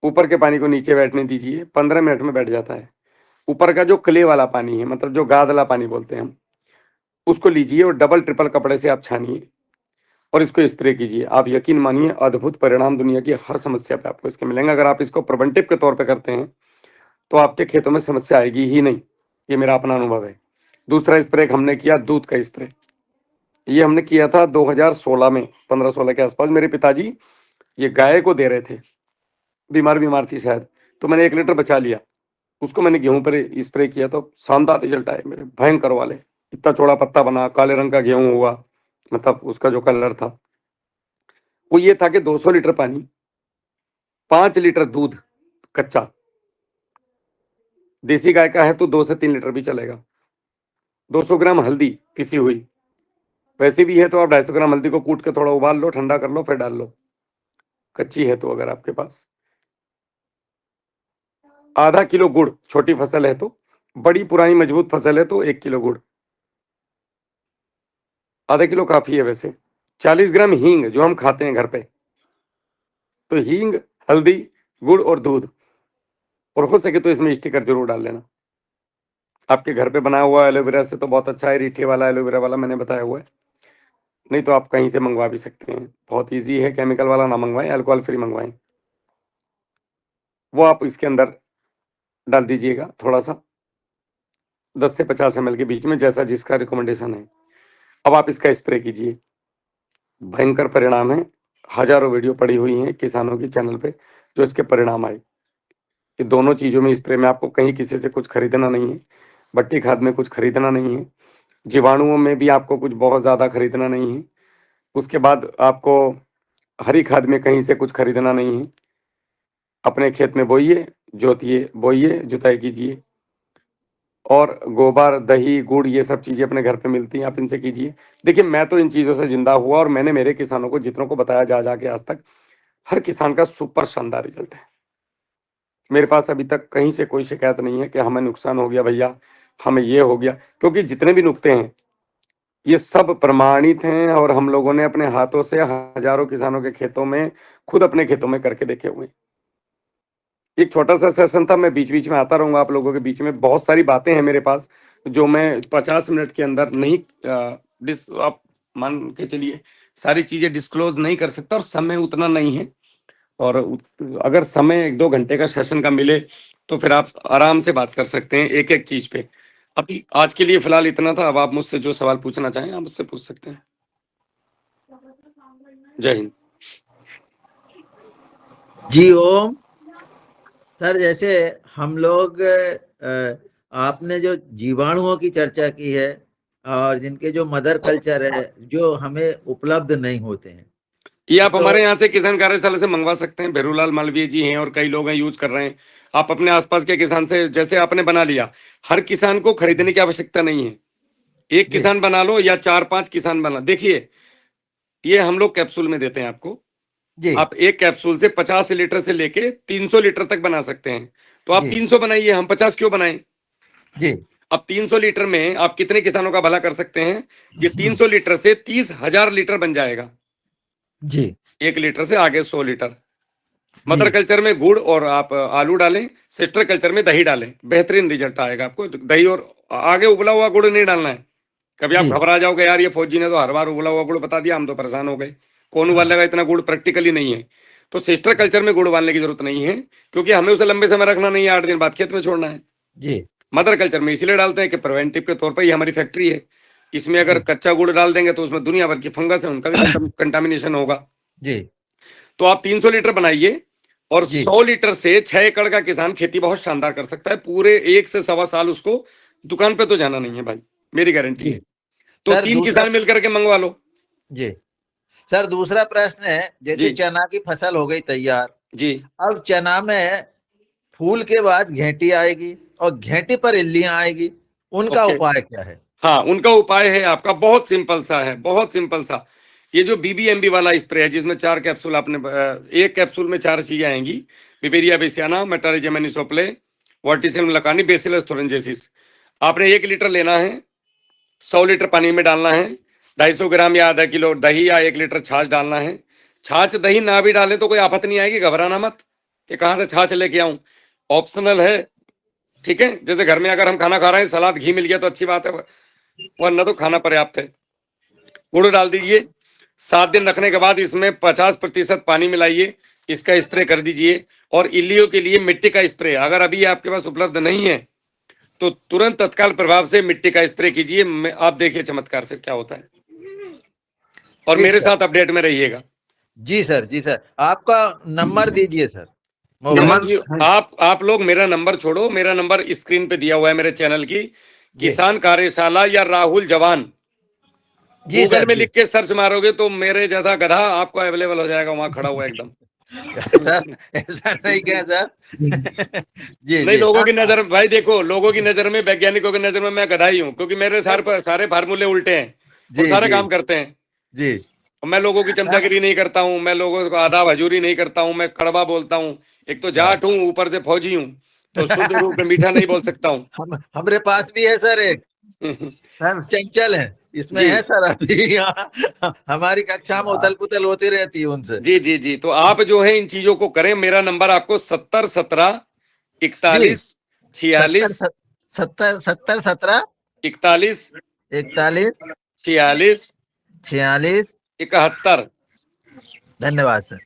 ऊपर के पानी को नीचे बैठने दीजिए, 15 मिनट में बैठ जाता है। ऊपर का जो क्ले वाला पानी है, मतलब जो गादला पानी बोलते हैं हम, उसको लीजिए और डबल ट्रिपल कपड़े से आप छानिए और इसको स्प्रे कीजिए। आप यकीन मानिए, अद्भुत परिणाम दुनिया की हर समस्या पे आपको इसके मिलेंगे। अगर आप इसको प्रिवेंटिव के तौर पे करते हैं तो आपके खेतों में समस्या आएगी ही नहीं, ये मेरा अपना अनुभव है। दूसरा स्प्रे हमने किया दूध का स्प्रे। ये हमने किया था 2016 में, 15-16 के आसपास। मेरे पिताजी ये गाय को दे रहे थे, बीमार बीमार थी शायद, तो मैंने 1 लीटर बचा लिया, उसको मैंने गेहूं पर स्प्रे किया तो शानदार रिजल्ट आए मेरे, भयंकर वाले। इतना चौड़ा पत्ता बना, काले रंग का गेहूं हुआ, मतलब उसका जो कलर था वो ये था कि 200 लीटर पानी, 5 लीटर दूध कच्चा, देसी गाय का है तो 2 से 3 लीटर भी चलेगा। 200 ग्राम हल्दी पिसी हुई, वैसे भी है तो आप 250 ग्राम हल्दी को कूट के थोड़ा उबाल लो, ठंडा कर लो, फिर डाल लो, कच्ची है तो अगर आपके पास। आधा किलो गुड़, छोटी फसल है तो, बड़ी पुरानी मजबूत फसल है तो 1 किलो गुड़, आधा किलो काफी है वैसे। 40 ग्राम हींग जो हम खाते हैं घर पे, तो हींग, हल्दी, गुड़ और दूध, और हो सके तो इसमें स्टिकर जरूर डाल लेना। आपके घर पे बनाया हुआ एलोवेरा से तो बहुत अच्छा है, रीठे वाला एलोवेरा वाला मैंने बताया हुआ है, नहीं तो आप कहीं से मंगवा भी सकते हैं, बहुत इजी है। केमिकल वाला ना मंगवाएं, अल्कोहल फ्री मंगवाएं। वो आप इसके अंदर डाल दीजिएगा थोड़ा सा, 10 से 50 ml के बीच में, जैसा जिसका रिकमेंडेशन है। अब आप इसका स्प्रे कीजिए, भयंकर परिणाम है। हजारों वीडियो पड़ी हुई हैं किसानों की चैनल पे जो इसके परिणाम आए। ये दोनों चीजों में, स्प्रे में आपको कहीं किसी से कुछ खरीदना नहीं है, बट्टी खाद में कुछ खरीदना नहीं है, जीवाणुओं में भी आपको कुछ बहुत ज्यादा खरीदना नहीं है। उसके बाद आपको हरी खाद में कहीं से कुछ खरीदना नहीं है। अपने खेत में बोइए, जोतिए, बोइए, जुताई कीजिए, और गोबर, दही, गुड़, ये सब चीजें अपने घर पे मिलती हैं, आप इनसे कीजिए। देखिए, मैं तो इन चीजों से जिंदा हुआ, और मैंने मेरे किसानों को जितनों को बताया जा जाके आज तक, हर किसान का सुपर शानदार रिजल्ट है। मेरे पास अभी तक कहीं से कोई शिकायत नहीं है कि हमें नुकसान हो गया भैया, हमें ये हो गया, क्योंकि जितने भी नुकते हैं ये सब प्रमाणित हैं, और हम लोगों ने अपने हाथों से हजारों किसानों के खेतों में, खुद अपने खेतों में करके देखे हुए हैं। एक छोटा सा सेशन था, मैं बीच बीच में आता रहूंगा आप लोगों के बीच में। बहुत सारी बातें हैं मेरे पास जो मैं 50 मिनट के अंदर नहीं, आप मान के चलिए सारी चीजें डिस्क्लोज नहीं कर सकता, और समय उतना नहीं है। और अगर समय 1-2 घंटे का सेशन का मिले तो फिर आप आराम से बात कर सकते हैं एक एक चीज पे। अभी आज के लिए फिलहाल इतना था। अब आप मुझसे जो सवाल पूछना चाहें आप मुझसे पूछ सकते हैं। जय हिंद। जी ओम। सर, जैसे हम लोग आपने जो जीवाणुओं की चर्चा की है, और जिनके जो मदर कल्चर है जो हमें उपलब्ध नहीं होते हैं, ये आप तो हमारे यहाँ से किसान कार्यशाला से मंगवा सकते हैं। भेरूलाल मालवीय जी हैं और कई लोग हैं यूज कर रहे हैं। आप अपने आसपास के किसान से, जैसे आपने बना लिया, हर किसान को खरीदने की आवश्यकता नहीं है। एक जी किसान बना लो या 4-5 किसान बना, देखिए ये हम लोग कैप्सूल में देते हैं आपको। जी आप एक कैप्सूल से 50 लीटर से लेके 300 लीटर तक बना सकते हैं। तो आप जी 300 बनाइए, हम 50 क्यों बनाएं? जी अब 300 लीटर में आप कितने किसानों का भला कर सकते हैं? ये 300 लीटर से 30,000 लीटर बन जाएगा। जी 1 लीटर से आगे 100 लीटर। मदर जी कल्चर में गुड़ और आप आलू डालें, सिस्टर कल्चर में दही डालें, बेहतरीन रिजल्ट आएगा आपको। दही और आगे उबला हुआ गुड़ नहीं डालना है। कभी आप जी घबरा जाओगे, यार ये फौजी ने तो हर बार उबला हुआ गुड़ बता दिया, हम तो परेशान हो गए, कौन उबालेगा इतना गुड़? प्रैक्टिकली नहीं है। तो सिस्टर कल्चर में गुड़ उबालने की जरूरत नहीं है, क्योंकि हमें उसे लंबे समय रखना नहीं है, 8 दिन बाद खेत में छोड़ना है। जी मदर कल्चर में इसीलिए डालते हैं कि प्रिवेंटिव के तौर पर ये हमारी फैक्ट्री है। इसमें अगर जी कच्चा गुड़ डाल देंगे तो उसमें दुनिया भर की फंगस है, उनका भी कंटामिनेशन होगा। जी तो आप 300 लीटर बनाइए और जी 100 लीटर से 6 एकड़ का किसान खेती बहुत शानदार कर सकता है। पूरे 1 से सवा साल उसको दुकान पे तो जाना नहीं है भाई, मेरी गारंटी जी है। तो सर 3 दूसरा किसान मिलकर के मंगवा लो। जी सर दूसरा प्रश्न है, जैसे जी चना की फसल हो गई तैयार, जी अब चना में फूल के बाद घेंटी आएगी और घेंटी पर इल्लियां आएगी, उनका ओके। उपाय क्या है? हाँ, उनका उपाय है आपका, बहुत सिंपल सा है, बहुत सिंपल सा। ये जो बीबीएमबी वाला स्प्रे है, जिसमें 4 कैप्सूल आपने एक कैप्सूल में 4 चीजें आएंगी: बिबेरिया बेसियाना, मेटारिजाम एनिसोप्ले, वर्टिसिलम लकानी, बेसिलस थोरेंजेसिस। आपने 1 लीटर लेना है, 100 लीटर पानी में डालना है, 250 ग्राम या आधा किलो दही या 1 लीटर छाछ डालना है। छाछ दही ना भी डालें तो कोई आफत नहीं आएगी, घबराना मत कि कहाँ से छाछ लेके आऊं, ऑप्शनल है, ठीक है। जैसे घर में अगर हम खाना खा रहे हैं, सलाद घी मिल गया तो अच्छी बात है, वरना तो खाना पर्याप्त है। गुड़ डाल दीजिए। 7 दिन रखने के बाद इसमें 50% पानी मिलाइए, इसका स्प्रे कर दीजिए। और इल्लियों के लिए मिट्टी का स्प्रे अगर अभी आपके पास उपलब्ध नहीं है तो तुरंत तत्काल प्रभाव से मिट्टी का स्प्रे कीजिए। आप देखिए चमत्कार फिर क्या होता है। और ठीक मेरे सर। साथ अपडेट में रहिएगा। जी सर, जी सर, आपका नंबर दीजिए सर। नमन नंबर जी, आप लोग मेरा नंबर छोड़ो, मेरा नंबर स्क्रीन पे दिया हुआ है मेरे चैनल की, जी किसान कार्यशाला या राहुल जवान। जी गूगल सर में जी लिख के सर्च मारोगे तो मेरे जैसा गधा आपको अवेलेबल हो जाएगा, वहां खड़ा हुआ एकदम। सर ऐसा नहीं क्या सर? जी नहीं, जी लोगों की सर। नजर, भाई देखो, लोगों की नजर में, वैज्ञानिकों की नजर में मैं गधा ही हूँ, क्योंकि मेरे सारे फार्मूले उल्टे हैं और जी सारे जी काम करते हैं। जी और मैं लोगों की चमचागिरी नहीं करता हूँ, मैं लोगों को आदाब हजूरी नहीं करता हूँ, मैं कड़वा बोलता हूँ। एक तो जाट हूँ, ऊपर से फौजी हूँ, तो शुद्ध रूप में मीठा नहीं बोल सकता हूँ। हमारे पास भी है सर एक, सर चंचल है, इसमें जी है सर अभी यहाँ हमारी कक्षा में उथल पुथल होती रहती है उनसे। जी जी जी, तो आप जो है इन चीजों को करें। मेरा नंबर आपको 70 17 जी 41 सत्तर 46 सत्तर सत्तर 17 41 41 46 46। 71। धन्यवाद सर।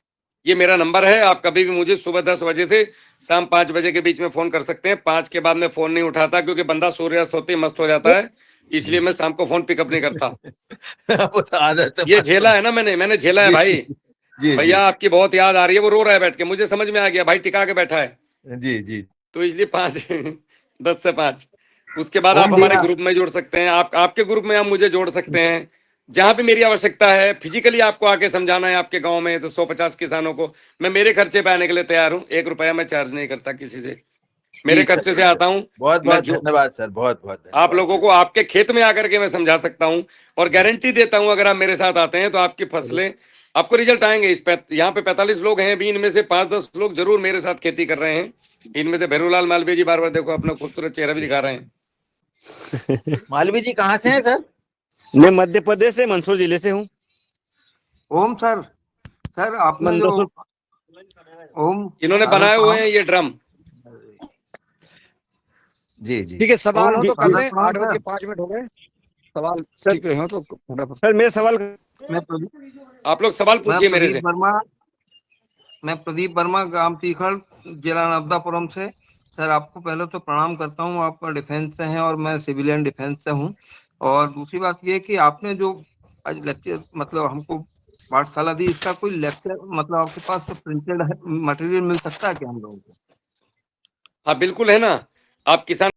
ये मेरा नंबर है। आप कभी भी मुझे सुबह 10 बजे से शाम 5 बजे के बीच में फोन कर सकते हैं। 5 के बाद मैं फोन नहीं उठाता, क्योंकि बंदा सूर्यास्त होते ही मस्त हो जाता है, इसलिए जी मैं शाम को फोन पिकअप नहीं करता। वो तो आदत है ये मस्त झेला है ना, मैंने झेला है जी भाई। जी जी भैया आपकी बहुत याद आ रही है, वो रो रहा है बैठ के, मुझे समझ में आ गया भाई, टिका के बैठा है, जी जी तो इसलिए 5 10 से 5। उसके बाद आप ओम हमारे भैया ग्रुप में जुड़ सकते हैं, आपके ग्रुप में आप मुझे जोड़ सकते हैं। जहां भी मेरी आवश्यकता है, फिजिकली आपको आके समझाना है आपके गांव में, तो 150 किसानों को मैं मेरे खर्चे पे आने के लिए तैयार हूँ। 1 रुपया मैं चार्ज नहीं करता किसी से, मेरे जी सर, खर्चे से जी सर। आता हूँ। बहुत मैं बहुत जो धन्यवाद सर, बहुत बहुत आप धन्यवाद लोगों सर। को आपके खेत में आकर के मैं समझा सकता हूँ, और गारंटी देता हूँ अगर आप मेरे साथ आते हैं तो आपकी फसलें, आपको रिजल्ट आएंगे। यहाँ पे 45 लोग हैं, अभी इनमें से 5-10 लोग जरूर मेरे साथ खेती कर रहे हैं। इनमें से भेरूलाल मालवीय जी, बार बार देखो अपना खूबसूरत चेहरा भी दिखा रहे हैं। मालवी जी कहाँ से हैं सर? मैं मध्य प्रदेश से मंदसौर जिले से हूँ। ओम सर, सर आपने जो मंदसौर। ओम इन्होंने सादर बनाए हुए प्रणाम। हैं ये ड्रम। जी जी ठीक है, सवाल ओम हो तो कर सादर लें। प्रणाम 8 बज सर। के 5 मिनट हो गए, सवाल सर ठीक है हो तो फटाफट। सर मेरा सवाल मैं प्रदीप आप लोग सवाल मैं पूछिए मेरे प्रदीप से। वर्मा मैं प्रदीप वर्मा, ग्राम तीखड़, जिला नर्मदापुरम से। सर आपको पहले तो प्रणाम करता हूँ, आप डिफेंस से हैं और मैं सिविलियन डिफेंस से हूँ। और दूसरी बात ये कि आपने जो आज लेक्चर मतलब हमको पाठशाला दी, इसका कोई लेक्चर मतलब आपके पास प्रिंटेड मटेरियल मिल सकता है क्या हम लोगों को? हाँ बिल्कुल है ना। आप किसान